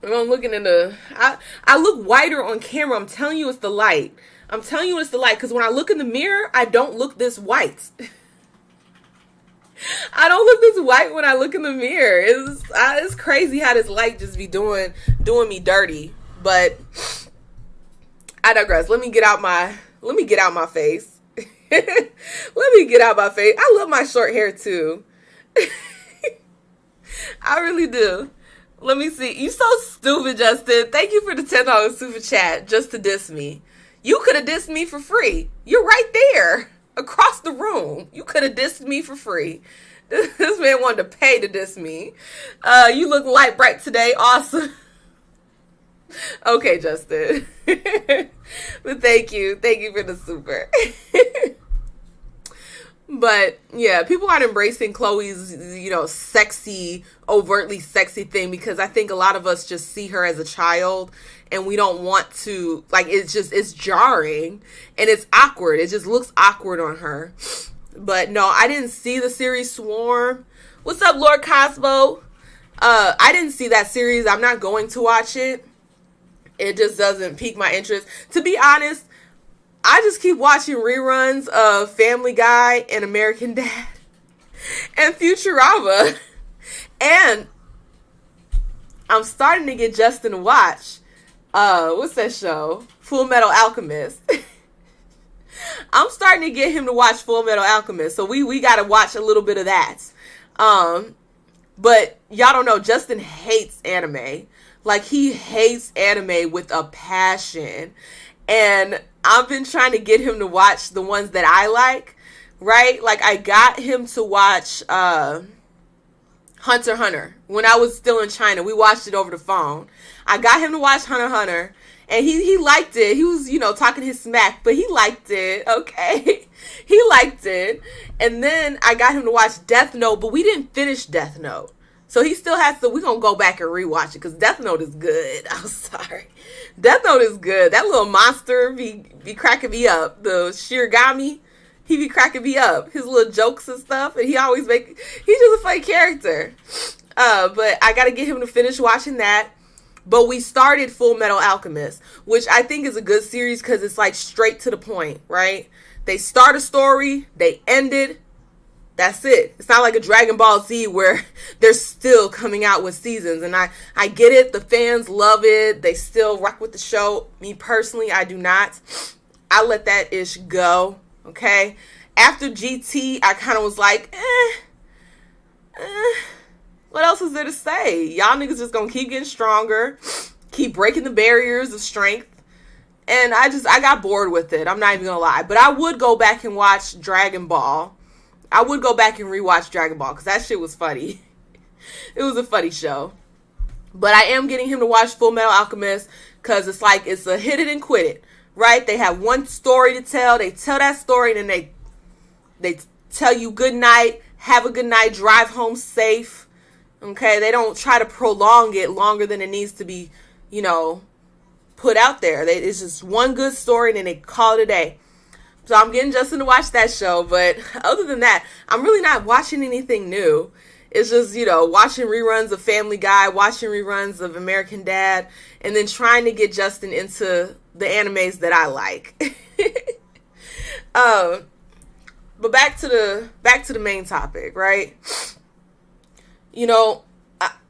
I'm looking in I look whiter on camera. I'm telling you it's the light. Because when I look in the mirror, I don't look this white. I don't look this white when I look in the mirror. It's crazy how this light just be doing me dirty. But I digress. Let me get out my face. Let me get out my face. I love my short hair too. I really do. Let me see. You so stupid, Justin. Thank you for the $10 super chat just to diss me. You could have dissed me for free. You're right there. Across the room. You could have dissed me for free. This man wanted to pay to diss me. You look light bright today. Awesome. Okay, Justin. But thank you. Thank you for the super. But yeah, people aren't embracing Chloe's, sexy, overtly sexy thing because I think a lot of us just see her as a child and we don't want to, like, it's jarring and it's awkward. It just looks awkward on her. But no, I didn't see the series Swarm. What's up, Lord Cosmo? I didn't see that series. I'm not going to watch it. It just doesn't pique my interest. To be honest, I just keep watching reruns of Family Guy and American Dad. and Futurama. And I'm starting to get Justin to watch, what's that show? Full Metal Alchemist. I'm starting to get him to watch Full Metal Alchemist. So we got to watch a little bit of that. But y'all don't know, Justin hates anime. Like, he hates anime with a passion. And I've been trying to get him to watch the ones that I like, right? Like, I got him to watch Hunter x Hunter. When I was still in China, we watched it over the phone. I got him to watch Hunter x Hunter. And he liked it. He was, talking his smack, but he liked it, okay? He liked it. And then I got him to watch Death Note, but we didn't finish Death Note. So he still has to, we're going to go back and rewatch it, because Death Note is good. I'm sorry. Death Note is good. That little monster be cracking me up. The Shirigami, he be cracking me up. His little jokes and stuff, and he's just a funny character. But I got to get him to finish watching that. But we started Full Metal Alchemist, which I think is a good series because it's like straight to the point, right? They start a story, they end it, that's it. It's not like a Dragon Ball Z where they're still coming out with seasons. And I get it, the fans love it, they still rock with the show. Me personally, I do not. I let that ish go, okay? After GT, I kind of was like, what else is there to say? Y'all niggas just gonna keep getting stronger, keep breaking the barriers of strength. And I got bored with it. I'm not even gonna lie. But I would go back and watch Dragon Ball. I would go back and rewatch Dragon Ball because that shit was funny. It was a funny show. But I am getting him to watch Full Metal Alchemist because it's a hit it and quit it, right? They have one story to tell. They tell that story and then they tell you good night, have a good night, drive home safe. Okay, they don't try to prolong it longer than it needs to be, put out there. It's just one good story and then they call it a day. So I'm getting Justin to watch that show. But other than that, I'm really not watching anything new. It's just, watching reruns of Family Guy, watching reruns of American Dad, and then trying to get Justin into the animes that I like. But back to the main topic, right?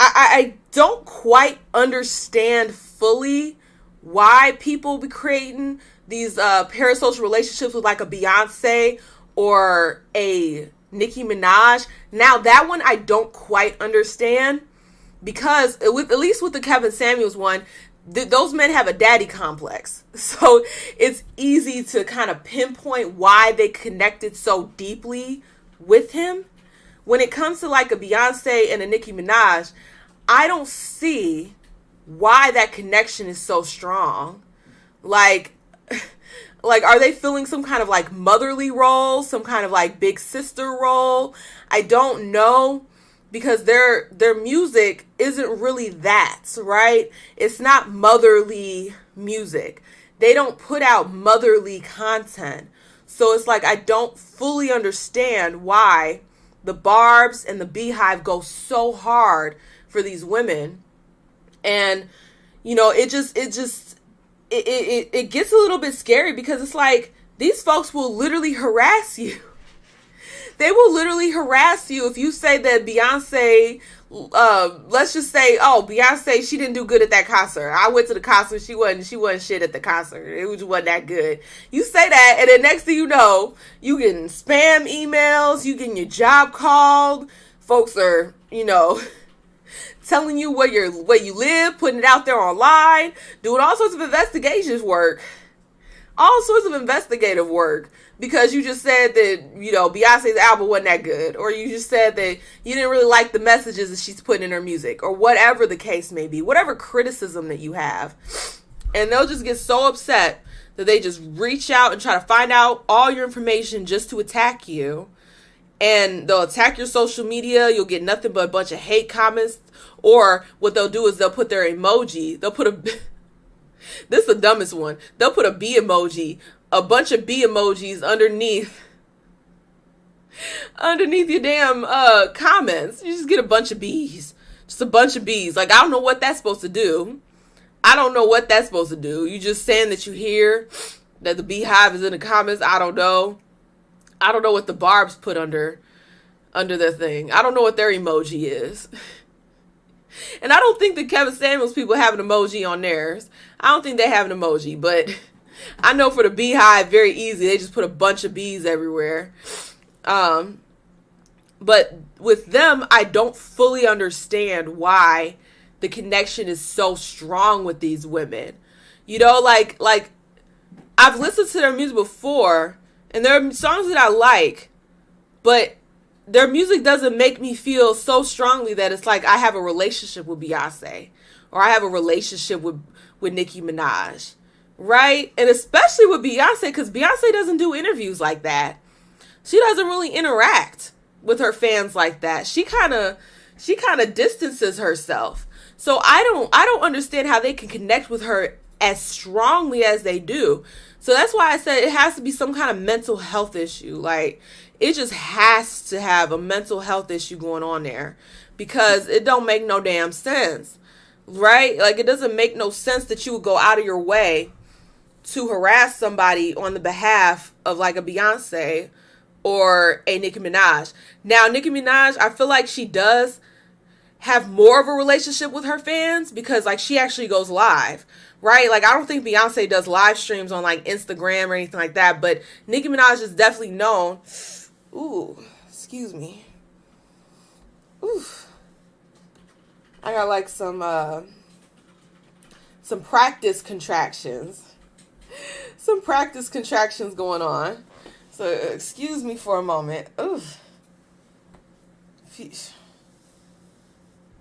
I don't quite understand fully why people be creating these parasocial relationships with like a Beyonce or a Nicki Minaj. Now that one I don't quite understand because at least with the Kevin Samuels one, those men have a daddy complex. So it's easy to kind of pinpoint why they connected so deeply with him. When it comes to like a Beyonce and a Nicki Minaj, I don't see why that connection is so strong. Like, are they filling some kind of like motherly role, some kind of like big sister role? I don't know, because their music isn't really that, right? It's not motherly music. They don't put out motherly content. So it's like I don't fully understand why the Barbs and the Beehive go so hard for these women. And, it gets a little bit scary because it's like these folks will literally harass you. They will literally harass you if you say that Beyonce, let's just say, oh, Beyonce, she didn't do good at that concert. I went to the concert, she wasn't shit at the concert. It just wasn't that good. You say that, and then next thing you know, you getting spam emails, you getting your job called. Folks are, telling you where you live, putting it out there online, doing all sorts of investigations work. All sorts of investigative work because you just said that, Beyonce's album wasn't that good, or you just said that you didn't really like the messages that she's putting in her music, or whatever the case may be, whatever criticism that you have. And they'll just get so upset that they just reach out and try to find out all your information just to attack you. And they'll attack your social media. You'll get nothing but a bunch of hate comments. Or what they'll do is they'll put their emoji. They'll put a... This is the dumbest one. They'll put a bee emoji. A bunch of bee emojis underneath your damn comments. You just get a bunch of bees. Just a bunch of bees. Like, I don't know what that's supposed to do. You just saying that you hear that the Beehive is in the comments. I don't know what the Barbs put under under their thing. I don't know what their emoji is. And I don't think the Kevin Samuels people have an emoji on theirs. I don't think they have an emoji, but I know for the Beehive, very easy. They just put a bunch of bees everywhere. But with them, I don't fully understand why the connection is so strong with these women. You know, like I've listened to their music before, and there are songs that I like, but their music doesn't make me feel so strongly that it's like I have a relationship with Beyonce or I have a relationship with Nicki Minaj, right? And especially with Beyonce, because Beyonce doesn't do interviews like that. She doesn't really interact with her fans like that. She kind of distances herself. So I don't understand how they can connect with her as strongly as they do. So that's why I said it has to be some kind of mental health issue. Like, it just has to have a mental health issue going on there, because it don't make no damn sense, right? Like, it doesn't make no sense that you would go out of your way to harass somebody on the behalf of like a Beyonce or a Nicki Minaj. Now, Nicki Minaj, I feel like she does have more of a relationship with her fans because like she actually goes live, right? Like, I don't think Beyonce does live streams on like Instagram or anything like that, but Nicki Minaj is definitely known. Ooh, excuse me. Ooh. I got like some practice contractions. Some practice contractions going on. So excuse me for a moment. Ooh.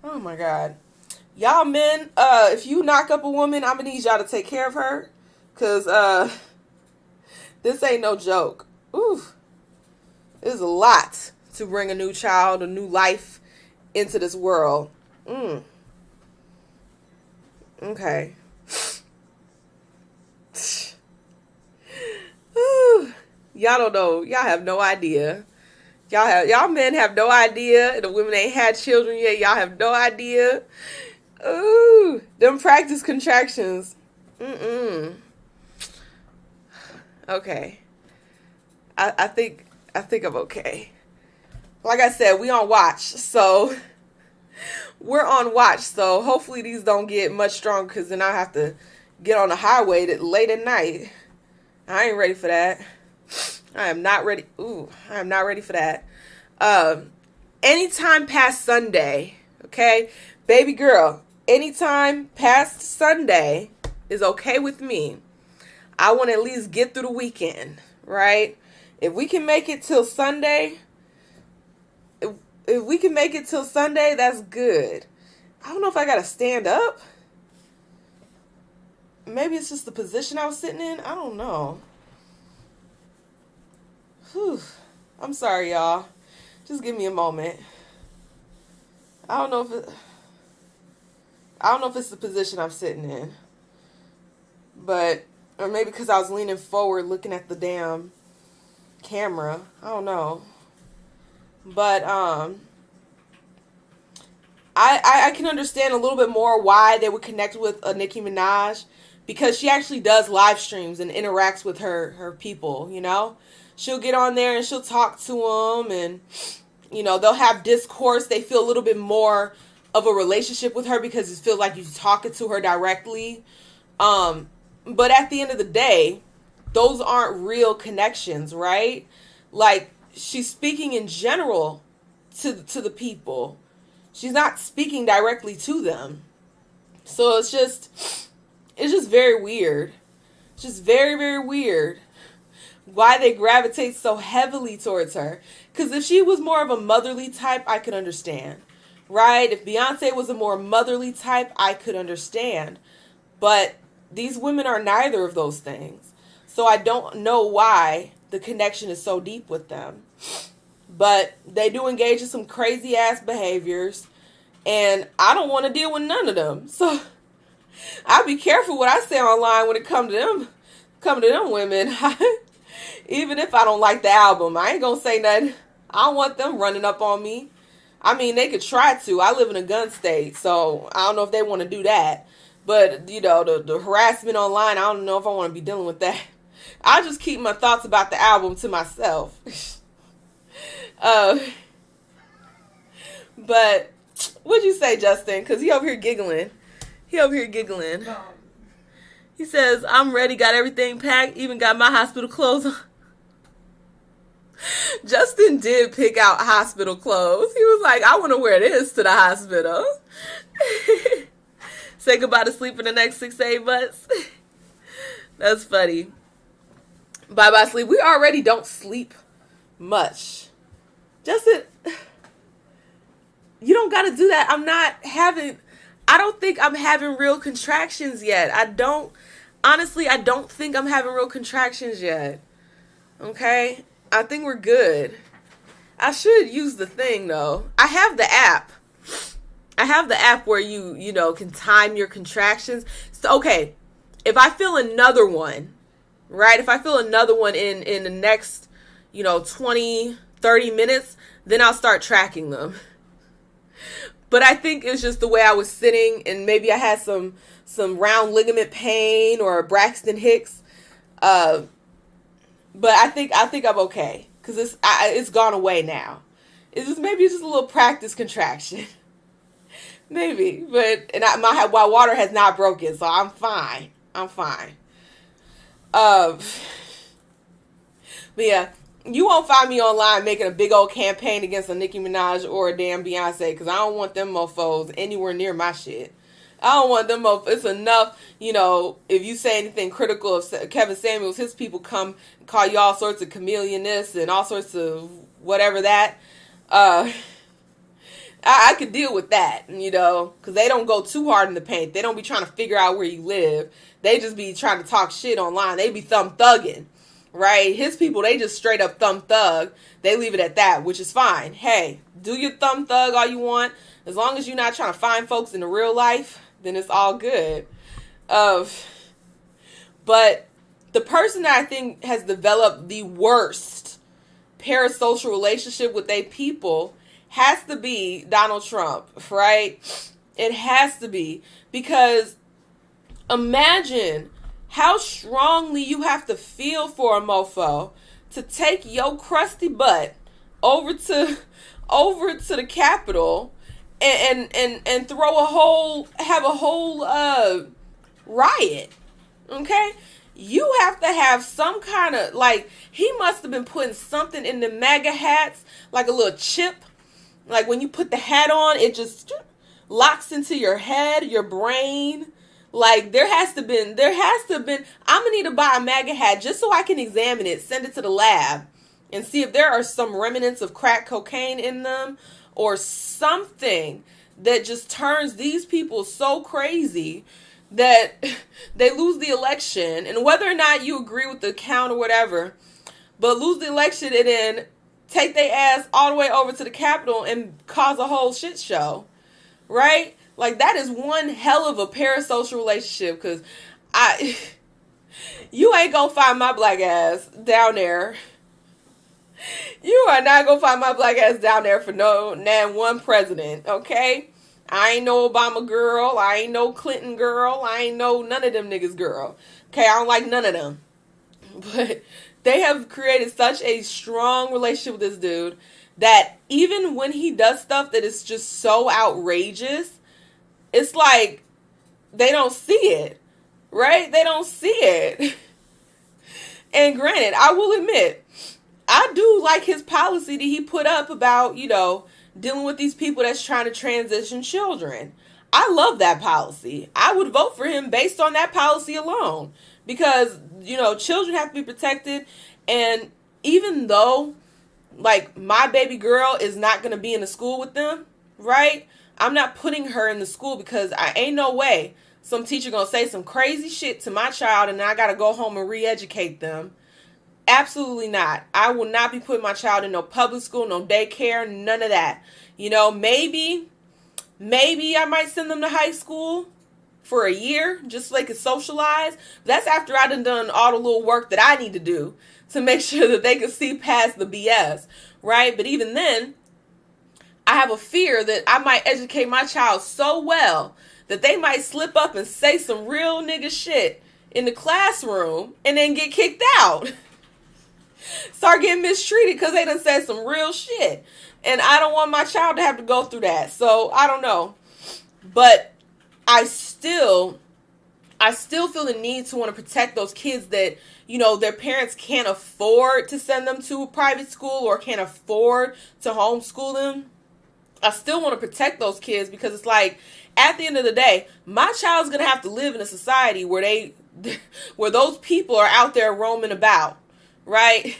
Oh my God. Y'all men, if you knock up a woman, I'm gonna need y'all to take care of her. Cause this ain't no joke. Ooh. It's a lot to bring a new child, a new life into this world. Okay. Y'all don't know. Y'all have no idea. Y'all men have no idea. The women ain't had children yet. Y'all have no idea. Ooh, them practice contractions. Okay. I think I'm okay. Like I said, we on watch. So we're on watch. So hopefully these don't get much stronger, because then I have to get on the highway late at night. I ain't ready for that. I am not ready. Ooh, I am not ready for that. Anytime past Sunday, okay? Baby girl, anytime past Sunday is okay with me. I want to at least get through the weekend, right? If we can make it till Sunday, if we can make it till Sunday, that's good. I don't know if I got to stand up. Maybe it's just the position I was sitting in. I don't know. Whew. I'm sorry, y'all. Just give me a moment. I don't know if it's the position I'm sitting in. But, or maybe because I was leaning forward looking at the damn camera. I don't know. But I can understand a little bit more why they would connect with a Nicki Minaj, because she actually does live streams and interacts with her people, you know? She'll get on there and she'll talk to them, and, you know, they'll have discourse. They feel a little bit more of a relationship with her because it feels like you're talking to her directly. But at the end of the day, those aren't real connections, right? Like, she's speaking in general to the people. She's not speaking directly to them. So it's just very weird. It's just very, very weird why they gravitate so heavily towards her. Because if she was more of a motherly type, I could understand, right? If Beyonce was a more motherly type, I could understand. But these women are neither of those things. So I don't know why the connection is so deep with them. But they do engage in some crazy ass behaviors, and I don't want to deal with none of them. So I'll be careful what I say online when it comes to them women. Even if I don't like the album, I ain't gonna say nothing. I don't want them running up on me. I mean, they could try to. I live in a gun state, so I don't know if they want to do that. But, you know, the harassment online, I don't know if I want to be dealing with that. I'll just keep my thoughts about the album to myself. But what'd you say, Justin? Because he over here giggling. He says, I'm ready, got everything packed, even got my hospital clothes on. Justin did pick out hospital clothes. He was like, I want to wear this to the hospital. Say goodbye to sleep for the next 6 to 8 months. That's funny. Bye-bye sleep. We already don't sleep much. Justin, you don't got to do that. I don't think I'm having real contractions yet. I don't think I'm having real contractions yet. Okay? I think we're good. I should use the thing, though. I have the app. Where you can time your contractions. So, okay, if I feel another one, right? If I feel another one in the next, 20, 30 minutes, then I'll start tracking them. But I think it's just the way I was sitting, and maybe I had some round ligament pain or Braxton Hicks. But I think I'm okay because it's gone away now. Maybe it's just a little practice contraction. Maybe, but my water has not broken, so I'm fine. But yeah. You won't find me online making a big old campaign against a Nicki Minaj or a damn Beyonce, because I don't want them mofos anywhere near my shit. I don't want them mofos. It's enough, if you say anything critical of Kevin Samuels, his people come and call you all sorts of chameleon-ness and all sorts of whatever that. I could deal with that, because they don't go too hard in the paint. They don't be trying to figure out where you live. They just be trying to talk shit online. They be thumb thugging. Right? His people, they just straight up thumb thug. They leave it at that, which is fine. Hey, do your thumb thug all you want. As long as you're not trying to find folks in the real life, then it's all good. But the person that I think has developed the worst parasocial relationship with their people has to be Donald Trump, right? It has to be. Because imagine how strongly you have to feel for a mofo to take your crusty butt over to the Capitol and have a whole riot. Okay? You have to have some kind of, he must have been putting something in the MAGA hats, like a little chip. Like when you put the hat on, it just locks into your head, your brain. Like, there has to have been, I'm going to need to buy a MAGA hat just so I can examine it, send it to the lab, and see if there are some remnants of crack cocaine in them or something that just turns these people so crazy that they lose the election. And whether or not you agree with the count or whatever, but lose the election and then take their ass all the way over to the Capitol and cause a whole shit show, right? Like, that is one hell of a parasocial relationship, because you ain't gonna find my black ass down there. You are not gonna find my black ass down there for one president, okay? I ain't no Obama girl. I ain't no Clinton girl. I ain't no none of them niggas girl. Okay, I don't like none of them. But they have created such a strong relationship with this dude that even when he does stuff that is just so outrageous, it's like they don't see it, right? They don't see it. And granted, I will admit, I do like his policy that he put up about, dealing with these people that's trying to transition children. I love that policy. I would vote for him based on that policy alone, because, children have to be protected. And even though, my baby girl is not going to be in the school with them, right? I'm not putting her in the school because I ain't no way some teacher going to say some crazy shit to my child and I got to go home and re-educate them. Absolutely not. I will not be putting my child in no public school, no daycare, none of that. Maybe I might send them to high school for a year just so they can socialize. That's after I done all the little work that I need to do to make sure that they can see past the BS, right? But even then, I have a fear that I might educate my child so well that they might slip up and say some real nigga shit in the classroom and then get kicked out. start getting mistreated because they done said some real shit. And I don't want my child to have to go through that. So I don't know. But I still feel the need to want to protect those kids that, their parents can't afford to send them to a private school or can't afford to homeschool them. I still want to protect those kids because it's like, at the end of the day, my child's going to have to live in a society where those people are out there roaming about, right?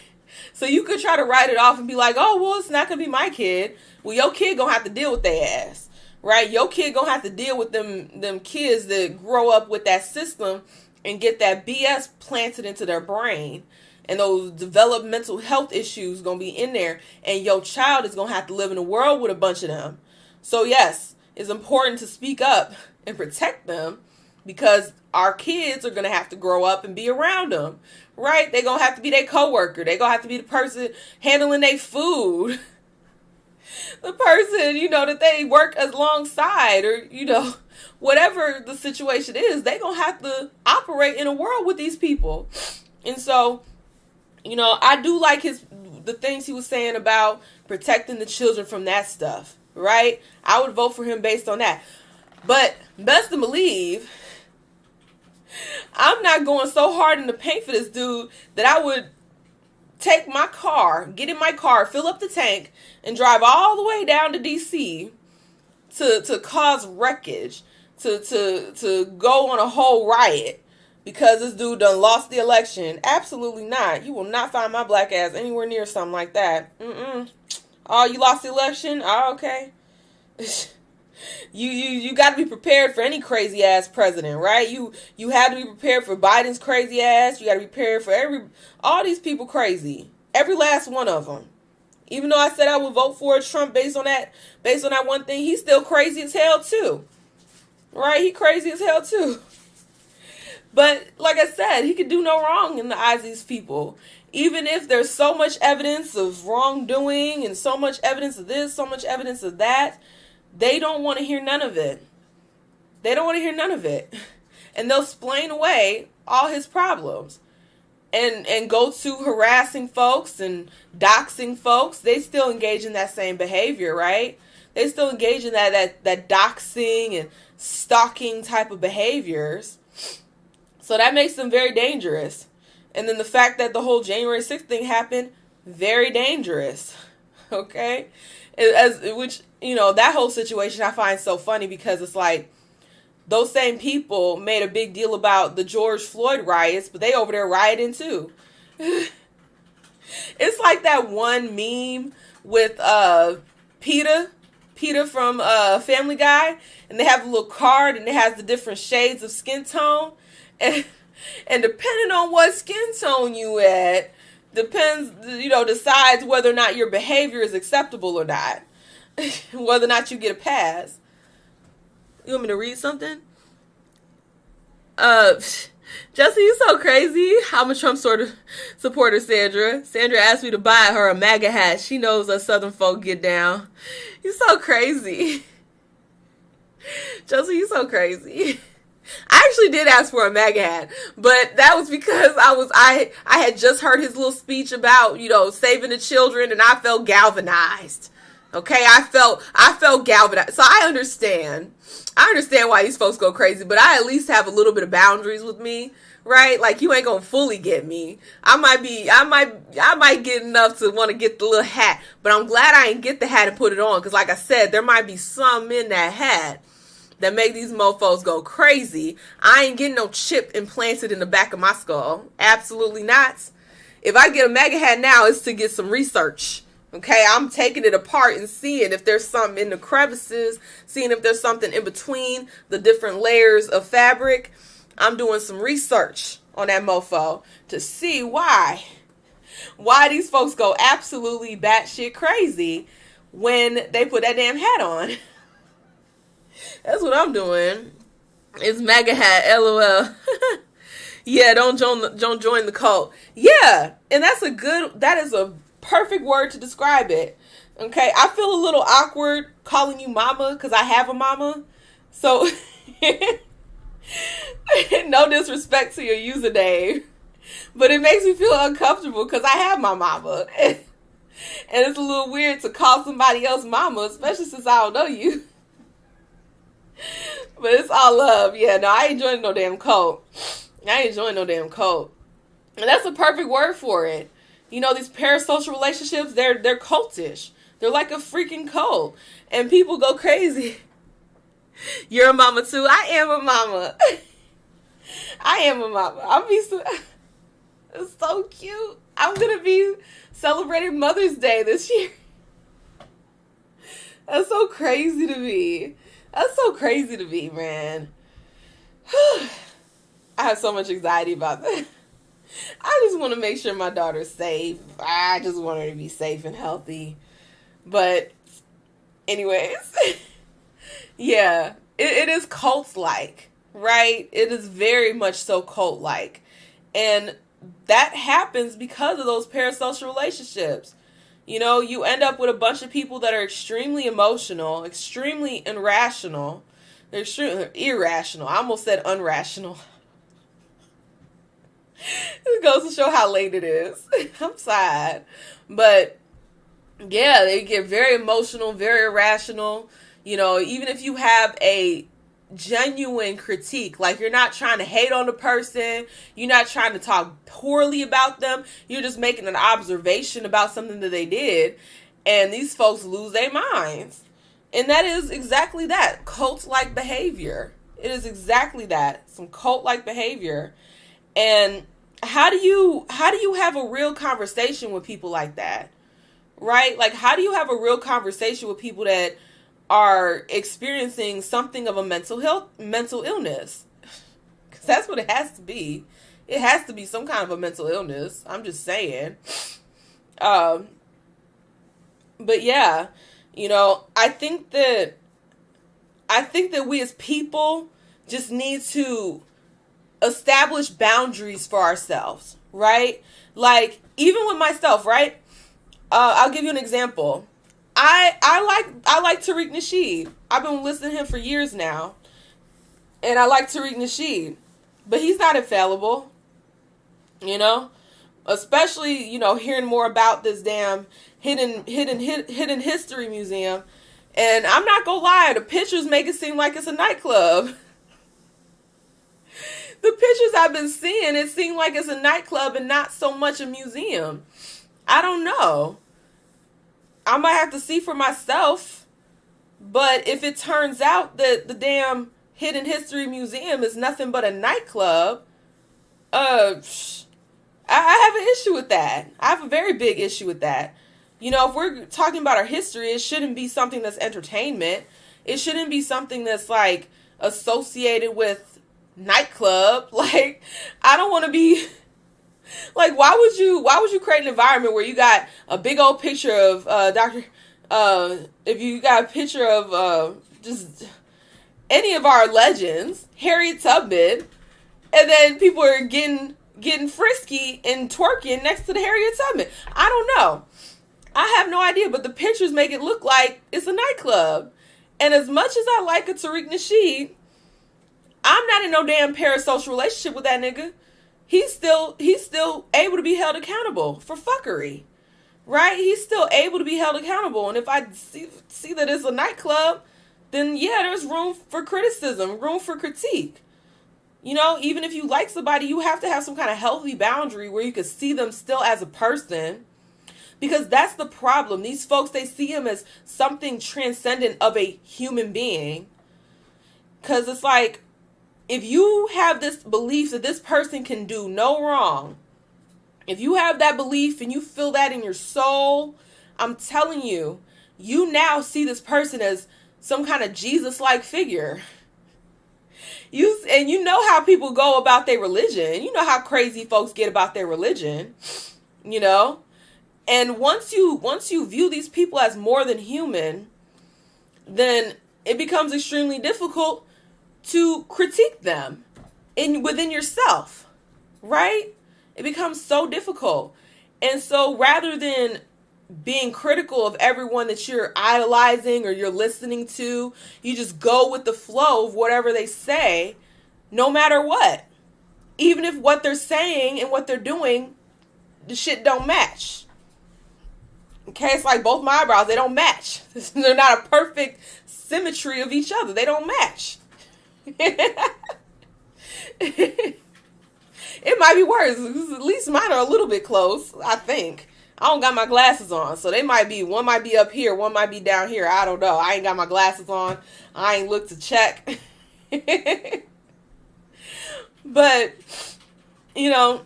So you could try to write it off and be like, oh, well, it's not going to be my kid. Well, your kid going to have to deal with their ass, right? Your kid going to have to deal with them kids that grow up with that system and get that BS planted into their brain. And those developmental health issues going to be in there. And your child is going to have to live in a world with a bunch of them. So, yes, it's important to speak up and protect them because our kids are going to have to grow up and be around them, right? They're going to have to be their coworker. They're going to have to be the person handling their food. The person, that they work alongside or, whatever the situation is, they're going to have to operate in a world with these people. And so, I do like the things he was saying about protecting the children from that stuff, right? I would vote for him based on that. But best to believe, I'm not going so hard in the paint for this dude that I would take my car, get in my car, fill up the tank, and drive all the way down to D.C. to cause wreckage, to go on a whole riot because this dude done lost the election. Absolutely not. You will not find my black ass anywhere near something like that. Oh, you lost the election? Oh, okay. You got to be prepared for any crazy ass president, right? You have to be prepared for Biden's crazy ass. You got to be prepared for all these people crazy. Every last one of them. Even though I said I would vote for Trump based on that one thing, he's still crazy as hell too. Right? He crazy as hell too. But like I said, he could do no wrong in the eyes of these people. Even if there's so much evidence of wrongdoing and so much evidence of this, so much evidence of that, they don't want to hear none of it. They don't want to hear none of it. And they'll explain away all his problems. And go to harassing folks and doxing folks. They still engage in that same behavior, right? They still engage in that doxing and stalking type of behaviors. So that makes them very dangerous. And then the fact that the whole January 6th thing happened, very dangerous. Okay? That whole situation I find so funny because it's like those same people made a big deal about the George Floyd riots, but they over there rioting too. It's like that one meme with Peter from Family Guy, and they have a little card and it has the different shades of skin tone. And depending on what skin tone you at, decides whether or not your behavior is acceptable or not. Whether or not you get a pass. You want me to read something? Jesse, you so crazy. I'm a Trump sort of supporter, Sandra. Sandra asked me to buy her a MAGA hat. She knows us Southern folk get down. You so crazy. Jesse, you so crazy. I actually did ask for a MAGA hat, but that was because I had just heard his little speech about, saving the children, and I felt galvanized. Okay, I felt galvanized. So I understand why these folks go crazy, but I at least have a little bit of boundaries with me, right? Like, you ain't gonna fully get me. I might get enough to want to get the little hat, but I'm glad I ain't get the hat and put it on, because like I said, there might be some in that hat that make these mofos go crazy. I ain't getting no chip implanted in the back of my skull. Absolutely not. If I get a MAGA hat now, it's to get some research. Okay, I'm taking it apart and seeing if there's something in the crevices, seeing if there's something in between the different layers of fabric. I'm doing some research on that mofo to see why these folks go absolutely batshit crazy when they put that damn hat on. That's what I'm doing. It's MAGA hat, LOL. Yeah, don't join the cult. Yeah, and that is a perfect word to describe it. Okay, I feel a little awkward calling you mama because I have a mama. So, no disrespect to your username. But it makes me feel uncomfortable because I have my mama. And it's a little weird to call somebody else mama, especially since I don't know you. But it's all love. Yeah, no, I ain't joining no damn cult. I ain't joining no damn cult. And that's a perfect word for it. You know, these parasocial relationships, they're cultish. They're like a freaking cult. And people go crazy. You're a mama too. I am a mama. I am a mama. It's so cute. I'm going to be celebrating Mother's Day this year. That's so crazy to me. That's so crazy to me, man. I have so much anxiety about that. I just want to make sure my daughter's safe. I just want her to be safe and healthy. But anyways, yeah, it is cult-like, right? It is very much so cult-like. And that happens because of those parasocial relationships. You know, you end up with a bunch of people that are extremely emotional, extremely irrational. They're extremely irrational. I almost said unrational. It goes to show how late it is. I'm sad. But yeah, they get very emotional, very irrational. You know, even if you have a genuine critique, like you're not trying to hate on the person, you're not trying to talk poorly about them, you're just making an observation about something that they did, and these folks lose their minds. And that is exactly that, cult-like behavior. It is exactly that, some cult-like behavior. And how do you have a real conversation with people like that? Right? Like, how do you have a real conversation with people that are experiencing something of a mental illness? Because that's what it has to be. It has to be some kind of a mental illness. I'm just saying. But yeah, you know, I think that we as people just need to establish boundaries for ourselves, right? Like, even with myself, right? I'll give you an example. I like Tariq Nasheed. I've been listening to him for years now. And I like Tariq Nasheed. But he's not infallible. You know? Especially, you know, hearing more about this damn hidden history museum. And I'm not gonna lie, the pictures make it seem like it's a nightclub. The pictures I've been seeing, it seemed like it's a nightclub and not so much a museum. I don't know. I might have to see for myself. But if it turns out that the damn Hidden History Museum is nothing but a nightclub, I have an issue with that. I have a very big issue with that. You know, if we're talking about our history, it shouldn't be something that's entertainment. It shouldn't be something that's like associated with nightclub. Like, I don't want to be like, why would you create an environment where you got a big old picture of if you got a picture of just any of our legends, Harriet Tubman, and then people are getting frisky and twerking next to the Harriet Tubman. I don't know. I have no idea, but the pictures make it look like it's a nightclub. And as much as I like a Tariq Nasheed, I'm not in no damn parasocial relationship with that nigga. He's still able to be held accountable for fuckery, right? He's still able to be held accountable. And if I see that it's a nightclub, then yeah, there's room for criticism, room for critique. You know, even if you like somebody, you have to have some kind of healthy boundary where you can see them still as a person. Because that's the problem. These folks, they see him as something transcendent of a human being. Because it's like, if you have this belief that this person can do no wrong, if you have that belief and you feel that in your soul, I'm telling you, you now see this person as some kind of Jesus-like figure. You know how people go about their religion. You know how crazy folks get about their religion, you know? And once you view these people as more than human, then it becomes extremely difficult to critique them within yourself, right? It becomes so difficult. And so rather than being critical of everyone that you're idolizing or you're listening to, you just go with the flow of whatever they say, no matter what. even if what they're saying and what they're doing, the shit don't match. Okay, it's like both my eyebrows, they don't match. They're not a perfect symmetry of each other. They don't match. It might be worse. At least mine are a little bit close, I think. I don't got my glasses on, so they might be, one might be up here, one might be down here. I don't know. I ain't got my glasses on. I ain't looked to check. But, you know,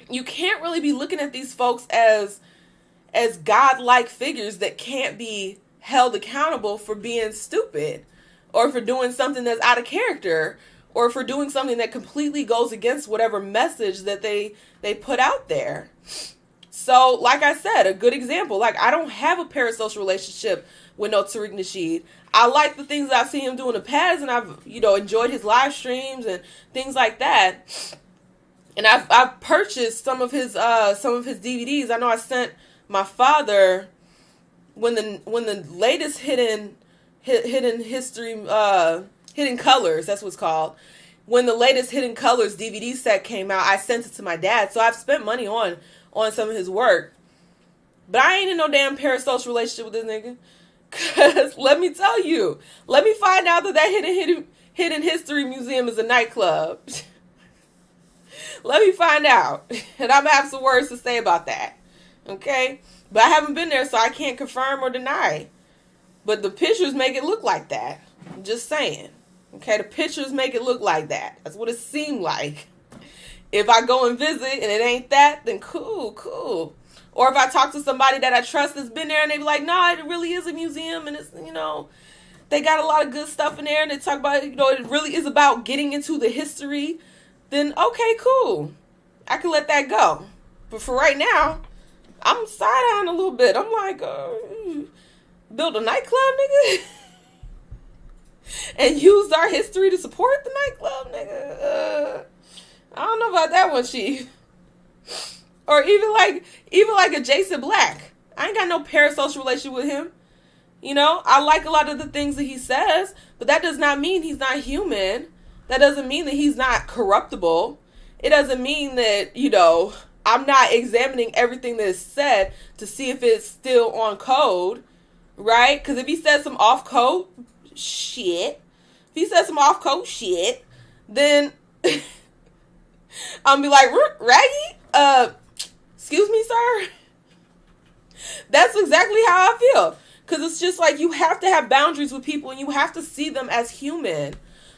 you can't really be looking at these folks as godlike figures that can't be held accountable for being stupid or for doing something that's out of character or for doing something that completely goes against whatever message that they put out there. So, like I said, a good example, like I don't have a parasocial relationship with no Tariq Nasheed. I like the things that I've seen him do in the past, and I've, you know, enjoyed his live streams and things like that. And I've purchased some of his DVDs. I know I sent my father when the latest hidden history Hidden Colors, that's what it's called. When the latest Hidden Colors DVD set came out, I sent it to my dad. So I've spent money on some of his work. But I ain't in no damn parasocial relationship with this nigga. Because let me tell you, let me find out that hidden history museum is a nightclub. Let me find out. And I'm going to have some words to say about that. Okay? But I haven't been there, so I can't confirm or deny. But the pictures make it look like that. I'm just saying. Okay? The pictures make it look like that. That's what it seemed like. If I go and visit and it ain't that, then cool. Or if I talk to somebody that I trust that's been there and they be like, no, it really is a museum and it's, you know, they got a lot of good stuff in there and they talk about, you know, it really is about getting into the history, then okay, cool. I can let that go. But for right now, I'm side-eyeing a little bit. I'm like, build a nightclub, nigga? And used our history to support the nightclub, nigga? I don't know about that one, Chief. Or even like a Jason Black. I ain't got no parasocial relationship with him. You know, I like a lot of the things that he says, but that does not mean he's not human. That doesn't mean that he's not corruptible. It doesn't mean that, you know, I'm not examining everything that is said to see if it's still on code, right? Because if he says some off-code shit, then I'll be like, Raggy? Excuse me, sir? That's exactly how I feel. Because it's just like you have to have boundaries with people and you have to see them as human.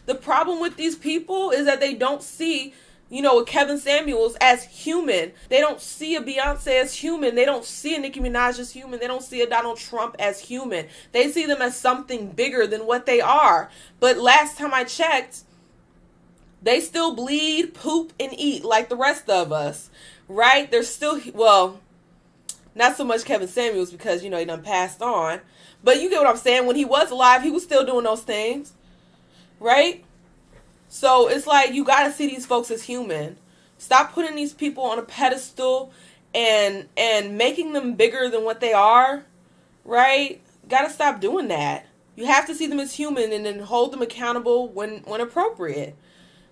The problem with these people is that they don't see, you know, Kevin Samuels as human. They don't see a Beyonce as human. They don't see a Nicki Minaj as human. They don't see a Donald Trump as human. They see them as something bigger than what they are. But last time I checked, they still bleed, poop, and eat like the rest of us, right? They're still, well, not so much Kevin Samuels because, you know, he done passed on. But you get what I'm saying? When he was alive, he was still doing those things, right? So it's like you got to see these folks as human. Stop putting these people on a pedestal and making them bigger than what they are, right? Got to stop doing that. You have to see them as human and then hold them accountable when appropriate.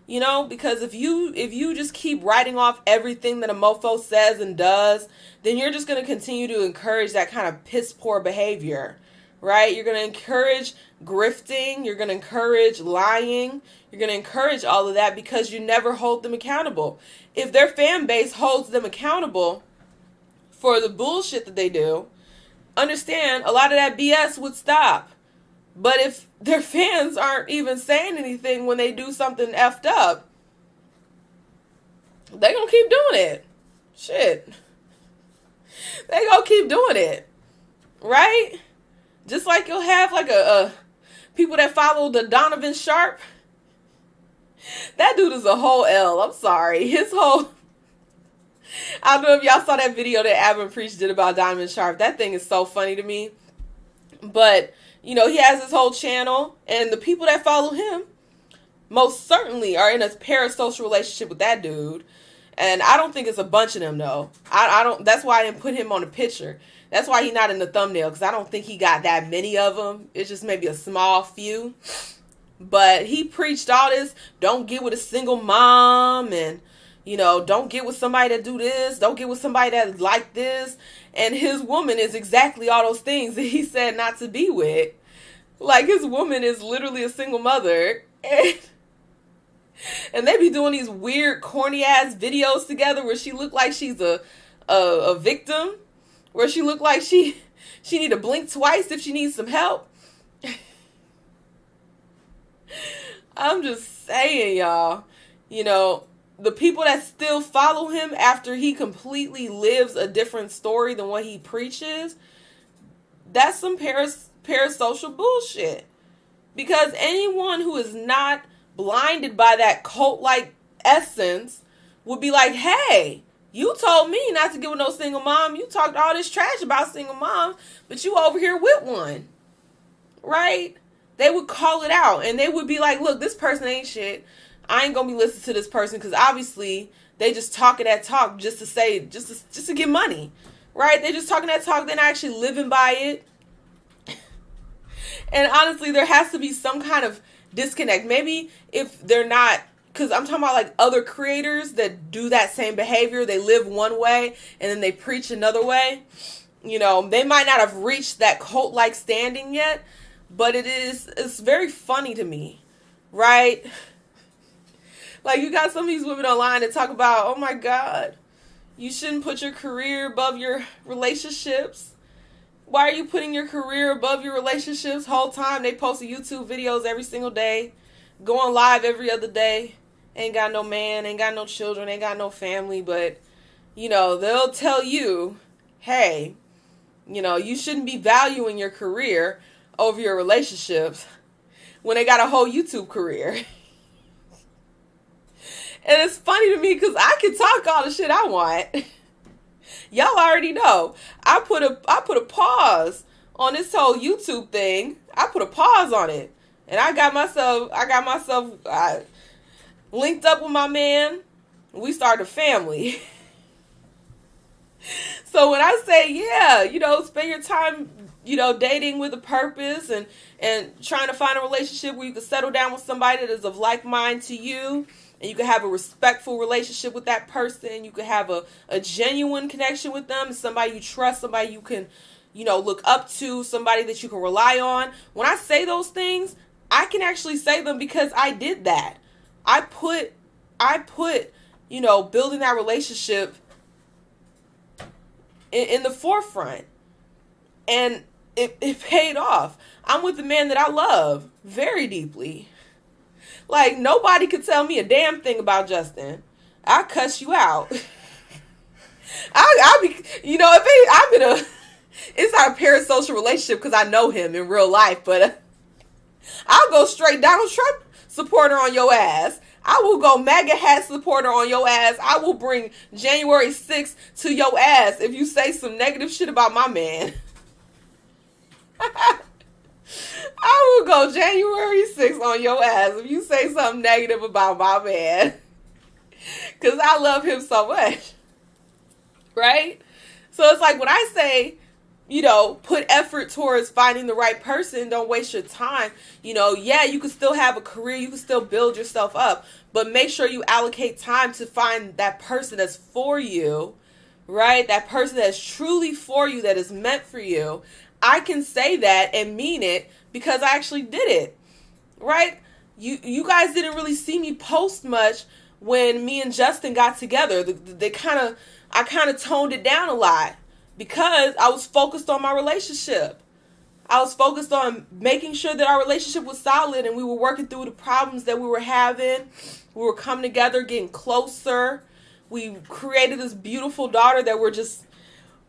You know, because if you just keep writing off everything that a mofo says and does, then you're just going to continue to encourage that kind of piss poor behavior, right? You're going to encourage grifting. You're going to encourage lying. You're going to encourage all of that because you never hold them accountable. If their fan base holds them accountable for the bullshit that they do, understand a lot of that BS would stop. But if their fans aren't even saying anything when they do something effed up, they gonna keep doing it. Shit. They gonna keep doing it. Right? Just like you'll have like a people that follow the Donovan Sharp. That dude is a whole L. I'm sorry. His whole... I don't know if y'all saw that video that Avon Preach did about Donovan Sharp. That thing is so funny to me. But... you know, he has his whole channel, and the people that follow him most certainly are in a parasocial relationship with that dude. And I don't think it's a bunch of them, though. I don't. That's why I didn't put him on the picture. That's why he's not in the thumbnail, because I don't think he got that many of them. It's just maybe a small few. But he preached all this, don't get with a single mom, and don't get with somebody that do this, don't get with somebody that like this. And his woman is exactly all those things that he said not to be with. Like, his woman is literally a single mother. And they be doing these weird, corny ass videos together where she look like she's a victim, where she look like she need to blink twice if she needs some help. I'm just saying, y'all, the people that still follow him after he completely lives a different story than what he preaches, that's some parasocial bullshit. Because anyone who is not blinded by that cult-like essence would be like, hey, you told me not to get with no single mom. You talked all this trash about single moms, but you over here with one. Right? They would call it out, and they would be like, look, this person ain't shit. I ain't gonna be listening to this person because obviously they just talking that talk just to get money. Right? They're just talking that talk. They're not actually living by it. And honestly, there has to be some kind of disconnect. Maybe if they're not, because I'm talking about like other creators that do that same behavior. They live one way and then they preach another way. They might not have reached that cult-like standing yet, but it's very funny to me, right? Like, you got some of these women online that talk about, oh my God, you shouldn't put your career above your relationships. Why are you putting your career above your relationships? Whole time they post YouTube videos every single day, going live every other day. Ain't got no man, ain't got no children, ain't got no family, but they'll tell you, hey, you shouldn't be valuing your career over your relationships when they got a whole YouTube career. And it's funny to me because I can talk all the shit I want. Y'all already know. I put a pause on this whole YouTube thing. I put a pause on it. And I got myself linked up with my man. We started a family. So when I say, yeah, spend your time, dating with a purpose and trying to find a relationship where you can settle down with somebody that is of like mind to you, and you can have a respectful relationship with that person. You can have a genuine connection with them, somebody you trust, somebody you can, look up to, somebody that you can rely on. When I say those things, I can actually say them because I did that. I put, building that relationship in the forefront. And it paid off. I'm with the man that I love very deeply. Like, nobody could tell me a damn thing about Justin. I'll cuss you out. I'll be, it's not a parasocial relationship because I know him in real life, but I'll go straight Donald Trump supporter on your ass. I will go MAGA hat supporter on your ass. I will bring January 6th to your ass if you say some negative shit about my man. I will go January 6th on your ass if you say something negative about my man. Because I love him so much. Right? So it's like when I say, put effort towards finding the right person, don't waste your time. Yeah, you can still have a career, you can still build yourself up, but make sure you allocate time to find that person that's for you, right? That person that's truly for you, that is meant for you. I can say that and mean it because I actually did it, right? You guys didn't really see me post much when me and Justin got together. I kind of toned it down a lot because I was focused on my relationship. I was focused on making sure that our relationship was solid and we were working through the problems that we were having. We were coming together, getting closer. We created this beautiful daughter that we're just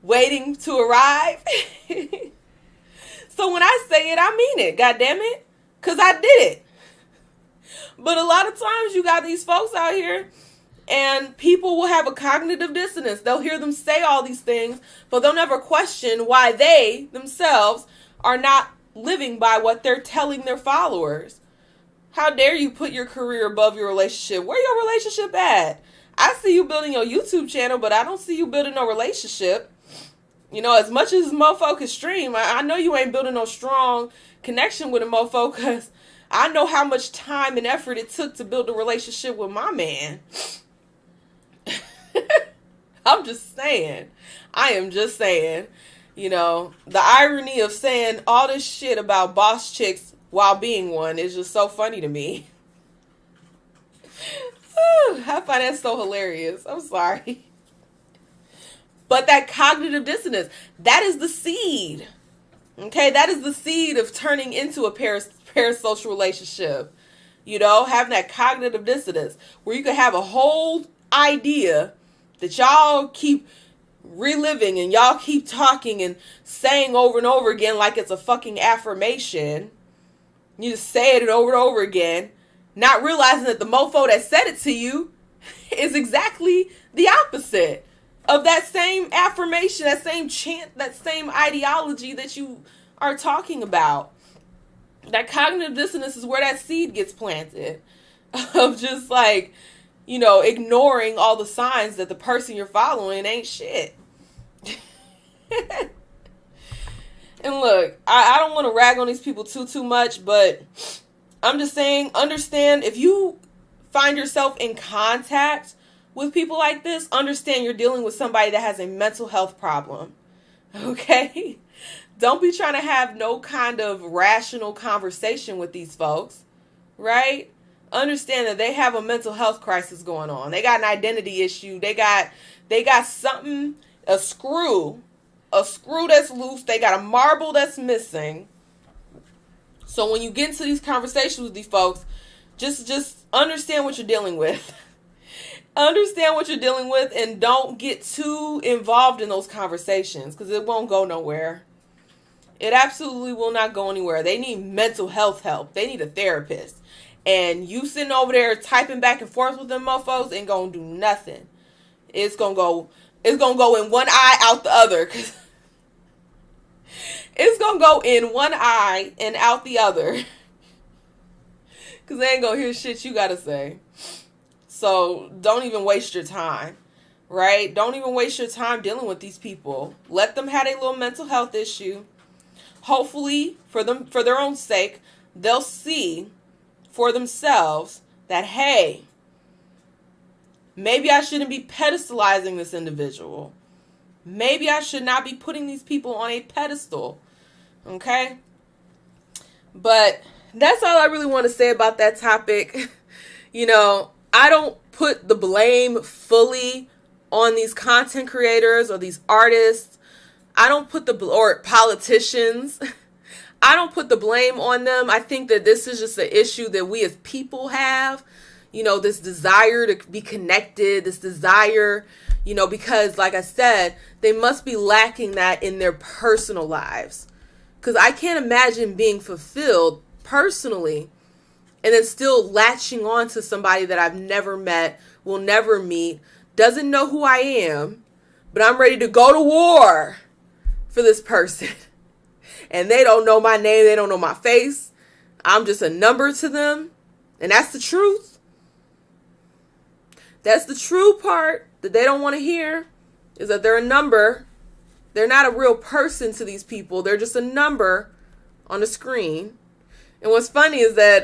waiting to arrive. So when I say it, I mean it, goddamn it, because I did it. But a lot of times you got these folks out here and people will have a cognitive dissonance. They'll hear them say all these things, but they'll never question why they themselves are not living by what they're telling their followers. How dare you put your career above your relationship? Where your relationship at? I see you building your YouTube channel, but I don't see you building no relationship. As much as mofo can stream, I know you ain't building no strong connection with a mofo because I know how much time and effort it took to build a relationship with my man. I'm just saying. I am just saying. You know, the irony of saying all this shit about boss chicks while being one is just so funny to me. I find that so hilarious. I'm sorry. But that cognitive dissonance, that is the seed. Okay, that is the seed of turning into a parasocial relationship. You know, having that cognitive dissonance where you can have a whole idea that y'all keep reliving and y'all keep talking and saying over and over again like it's a fucking affirmation. You just say it over and over again, not realizing that the mofo that said it to you is exactly the opposite of that same affirmation, that same chant, that same ideology that you are talking about. That cognitive dissonance is where that seed gets planted of just like, you know, ignoring all the signs that the person you're following ain't shit. And look, I don't want to rag on these people too much, but I'm just saying, understand, if you find yourself in contact with people like this, understand you're dealing with somebody that has a mental health problem. Okay? Don't be trying to have no kind of rational conversation with these folks, right? Understand that they have a mental health crisis going on. They got an identity issue. They got something, a screw that's loose. They got a marble that's missing. So when you get into these conversations with these folks, just understand what you're dealing with. Understand what you're dealing with and don't get too involved in those conversations because it won't go nowhere. It absolutely will not go anywhere. They need mental health help. They need a therapist. And you sitting over there typing back and forth with them mofos ain't gonna do nothing. It's gonna go in one eye out the other. It's gonna go in one eye and out the other. Cause they ain't gonna hear shit you gotta say. So don't even waste your time. Right? Don't even waste your time dealing with these people. Let them have a little mental health issue. Hopefully, for their own sake, they'll see for themselves that, hey, maybe I shouldn't be pedestalizing this individual. Maybe I should not be putting these people on a pedestal. Okay? But that's all I really want to say about that topic. You know, I don't put the blame fully on these content creators or these artists. I don't put or politicians. I don't put the blame on them. I think that this is just an issue that we as people have, you know, this desire to be connected, this desire, you know, because like I said, they must be lacking that in their personal lives. Because I can't imagine being fulfilled personally and then still latching on to somebody that I've never met, will never meet, doesn't know who I am, but I'm ready to go to war for this person. And they don't know my name. They don't know my face. I'm just a number to them. And that's the truth. That's the true part that they don't want to hear, is that they're a number. They're not a real person to these people. They're just a number on the screen. And what's funny is that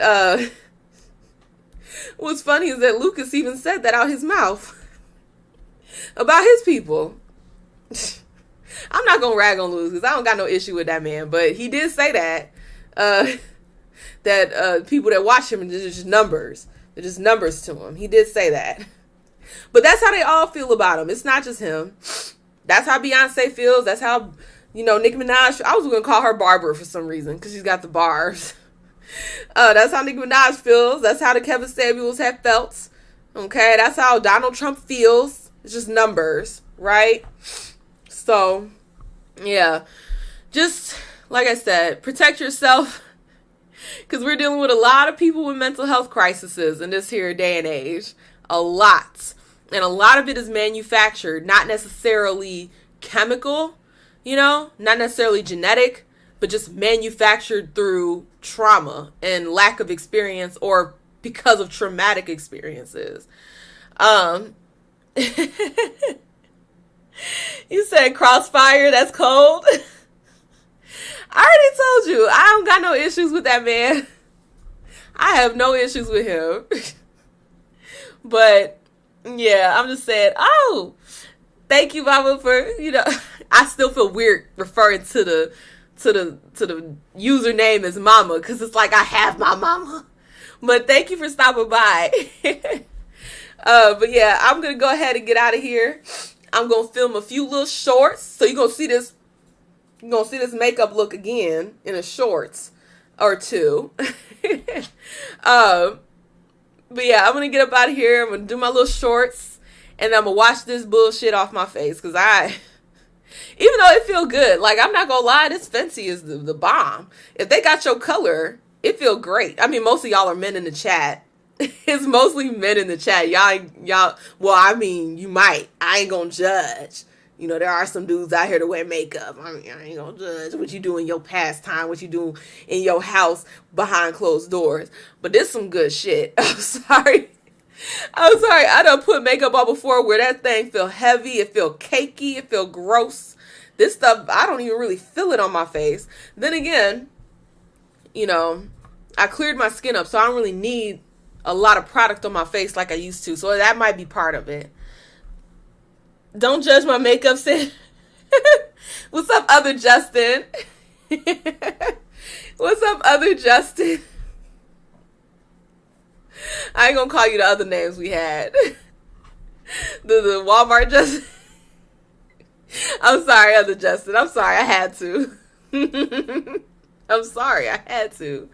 Lucas even said that out his mouth about his people. I'm not going to rag on Lucas because I don't got no issue with that man. But he did say that, that people that watch him are just numbers. They're just numbers to him. He did say that. But that's how they all feel about him. It's not just him. That's how Beyonce feels. That's how, you know, Nicki Minaj. I was going to call her Barbara for some reason because she's got the barbs. That's how Nicki Minaj feels. That's how the Kevin Samuels have felt. Okay, that's how Donald Trump feels. It's just numbers, right? So, yeah, just like I said, protect yourself because we're dealing with a lot of people with mental health crises in this here day and age. A lot. And a lot of it is manufactured, not necessarily chemical, you know, not necessarily genetic, but just manufactured through trauma and lack of experience or because of traumatic experiences. You said crossfire, that's cold. I already told you, I don't got no issues with that man. I have no issues with him. But yeah, I'm just saying, oh, thank you, Mama, for, I still feel weird referring to the username as Mama, because it's like I have my mama. But thank you for stopping by. But yeah, I'm gonna go ahead and get out of here. I'm gonna film a few little shorts, so you're gonna see this. You're gonna see this makeup look again in a shorts or two. But yeah, I'm gonna get up out of here. I'm gonna do my little shorts, and I'm gonna wash this bullshit off my face, because even though it feel good, like, I'm not gonna lie, this Fenty is the bomb. If they got your color, it feel great. I mean, most of y'all are men in the chat. It's mostly men in the chat. Y'all, well, I mean, you might. I ain't gonna judge. There are some dudes out here to wear makeup. I mean, I ain't gonna judge what you do in your pastime, what you do in your house behind closed doors. But this some good shit. I'm sorry. I done put makeup on before where that thing feel heavy. It feel cakey. It feel gross. This stuff, I don't even really feel it on my face. Then again, I cleared my skin up, so I don't really need a lot of product on my face like I used to. So that might be part of it. Don't judge my makeup, Sid. What's up, other Justin? What's up, other Justin? I ain't gonna call you the other names we had. The Walmart Justin. I'm sorry, other Justin. I'm sorry, I had to. I'm sorry, I had to.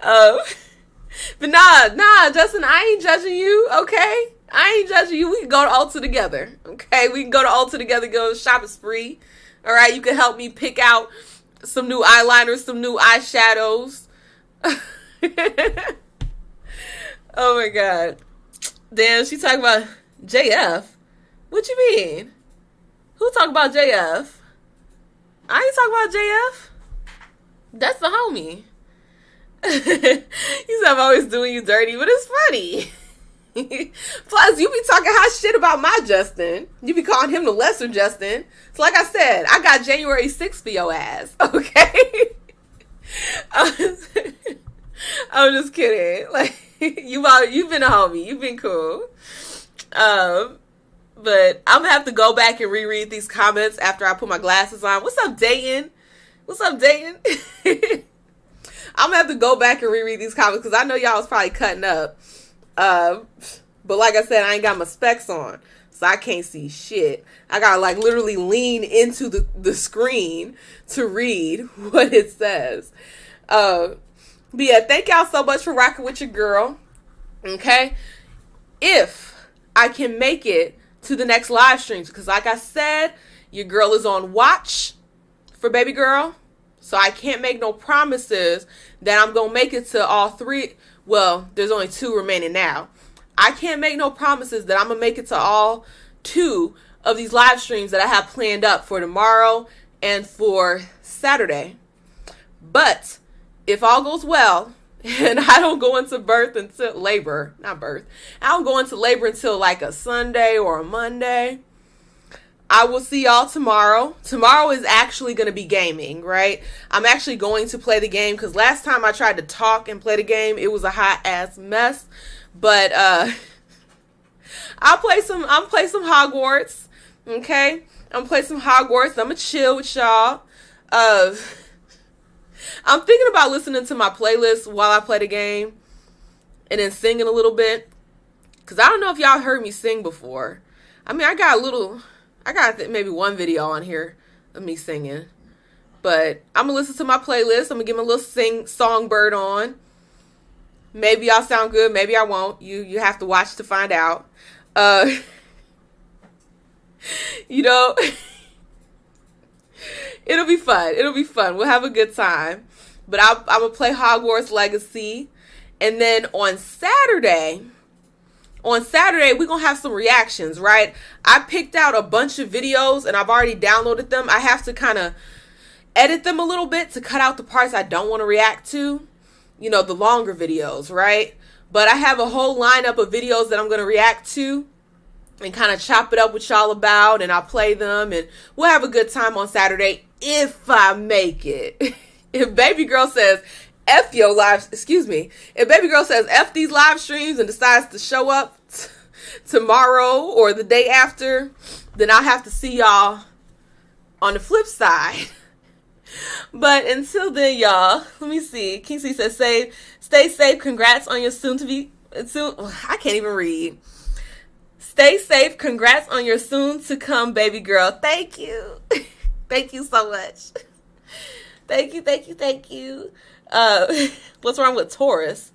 But nah, Justin, I ain't judging you, okay? I ain't judging you. We can go to Ulta together, okay? We can go to Ulta together, go shopping spree. All right, you can help me pick out some new eyeliners, some new eyeshadows. Oh my God. Damn, she talking about JF. What you mean? Who talking about JF? I ain't talking about JF. That's the homie. He said I'm always doing you dirty, but it's funny. Plus, you be talking hot shit about my Justin. You be calling him the lesser Justin. So like I said, I got January 6th for your ass, okay? I'm just kidding. Like, you've been a homie. You've been cool. But I'm gonna have to go back and reread these comments after I put my glasses on. What's up, Dayton? What's up, Dayton? I'm gonna have to go back and reread these comments because I know y'all was probably cutting up. But like I said, I ain't got my specs on, so I can't see shit. I gotta like literally lean into the screen to read what it says. But yeah, thank y'all so much for rocking with your girl. Okay, if I can make it to the next live streams, because like I said, your girl is on watch for baby girl, so I can't make no promises that I'm gonna make it to all three. Well, there's only 2 remaining now. I can't make no promises that I'm gonna make it to all 2 of these live streams that I have planned up for tomorrow and for Saturday. But if all goes well and I don't go into labor I don't go into labor until like a Sunday or a Monday, I will see y'all tomorrow. Tomorrow is actually going to be gaming, right? I'm actually going to play the game because last time I tried to talk and play the game, it was a hot ass mess. But I'll play some Hogwarts, okay? I'm play some Hogwarts. I'm gonna chill with y'all. I'm thinking about listening to my playlist while I play the game and then singing a little bit. Because I don't know if y'all heard me sing before. I mean, I got maybe one video on here of me singing. But I'm going to listen to my playlist. I'm going to get my little songbird on. Maybe I'll sound good. Maybe I won't. You have to watch to find out. It'll be fun. It'll be fun. We'll have a good time. But I'm going to play Hogwarts Legacy. And then on Saturday, we're going to have some reactions, right? I picked out a bunch of videos and I've already downloaded them. I have to kind of edit them a little bit to cut out the parts I don't want to react to. The longer videos, right? But I have a whole lineup of videos that I'm going to react to and kind of chop it up with y'all about, and I'll play them, and we'll have a good time on Saturday if I make it. If baby girl says, F your live, excuse me. If baby girl says F these live streams and decides to show up tomorrow or the day after, then I'll have to see y'all on the flip side. But until then, y'all, let me see. Kingsley says, stay safe. Congrats on your I can't even read. Stay safe. Congrats on your soon to come baby girl. Thank you. Thank you so much. Thank you. What's wrong with Taurus?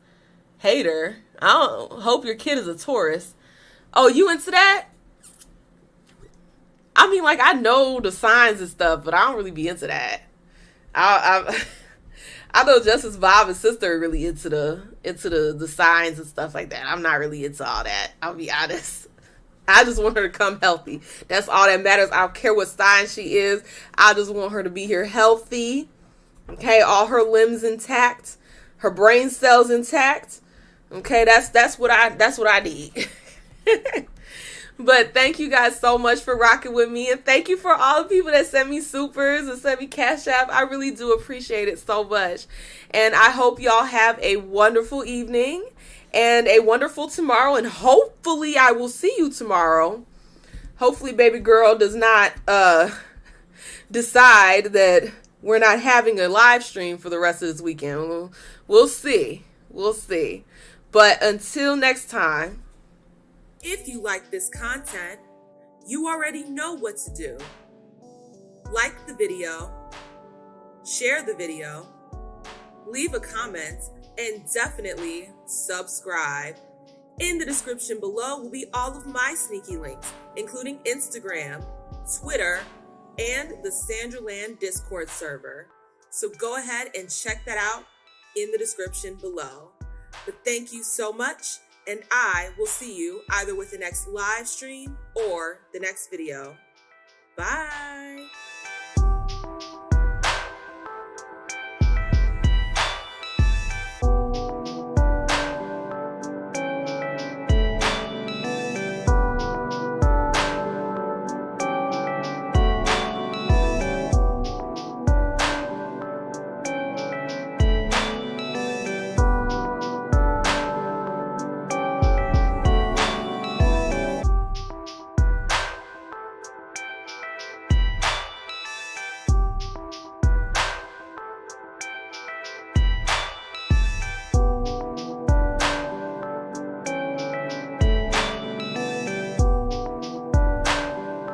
Hater. I don't hope your kid is a Taurus. Oh, you into that? I mean, like, I know the signs and stuff, but I don't really be into that. I know Justice Bob and sister are really into the signs and stuff like that. I'm not really into all that. I'll be honest. I just want her to come healthy. That's all that matters. I don't care what sign she is. I just want her to be here healthy. Okay, all her limbs intact, her brain cells intact. Okay, that's what I need. But thank you guys so much for rocking with me. And thank you for all the people that sent me supers and sent me Cashapp. I really do appreciate it so much. And I hope y'all have a wonderful evening and a wonderful tomorrow. And hopefully I will see you tomorrow. Hopefully baby girl does not decide that we're not having a live stream for the rest of this weekend. We'll see. But until next time, if you like this content, you already know what to do. Like the video, share the video, leave a comment, and definitely subscribe. In the description below will be all of my sneaky links, including Instagram, Twitter, and the Sandraland Discord server. So go ahead and check that out in the description below. But thank you so much. And I will see you either with the next live stream or the next video. Bye.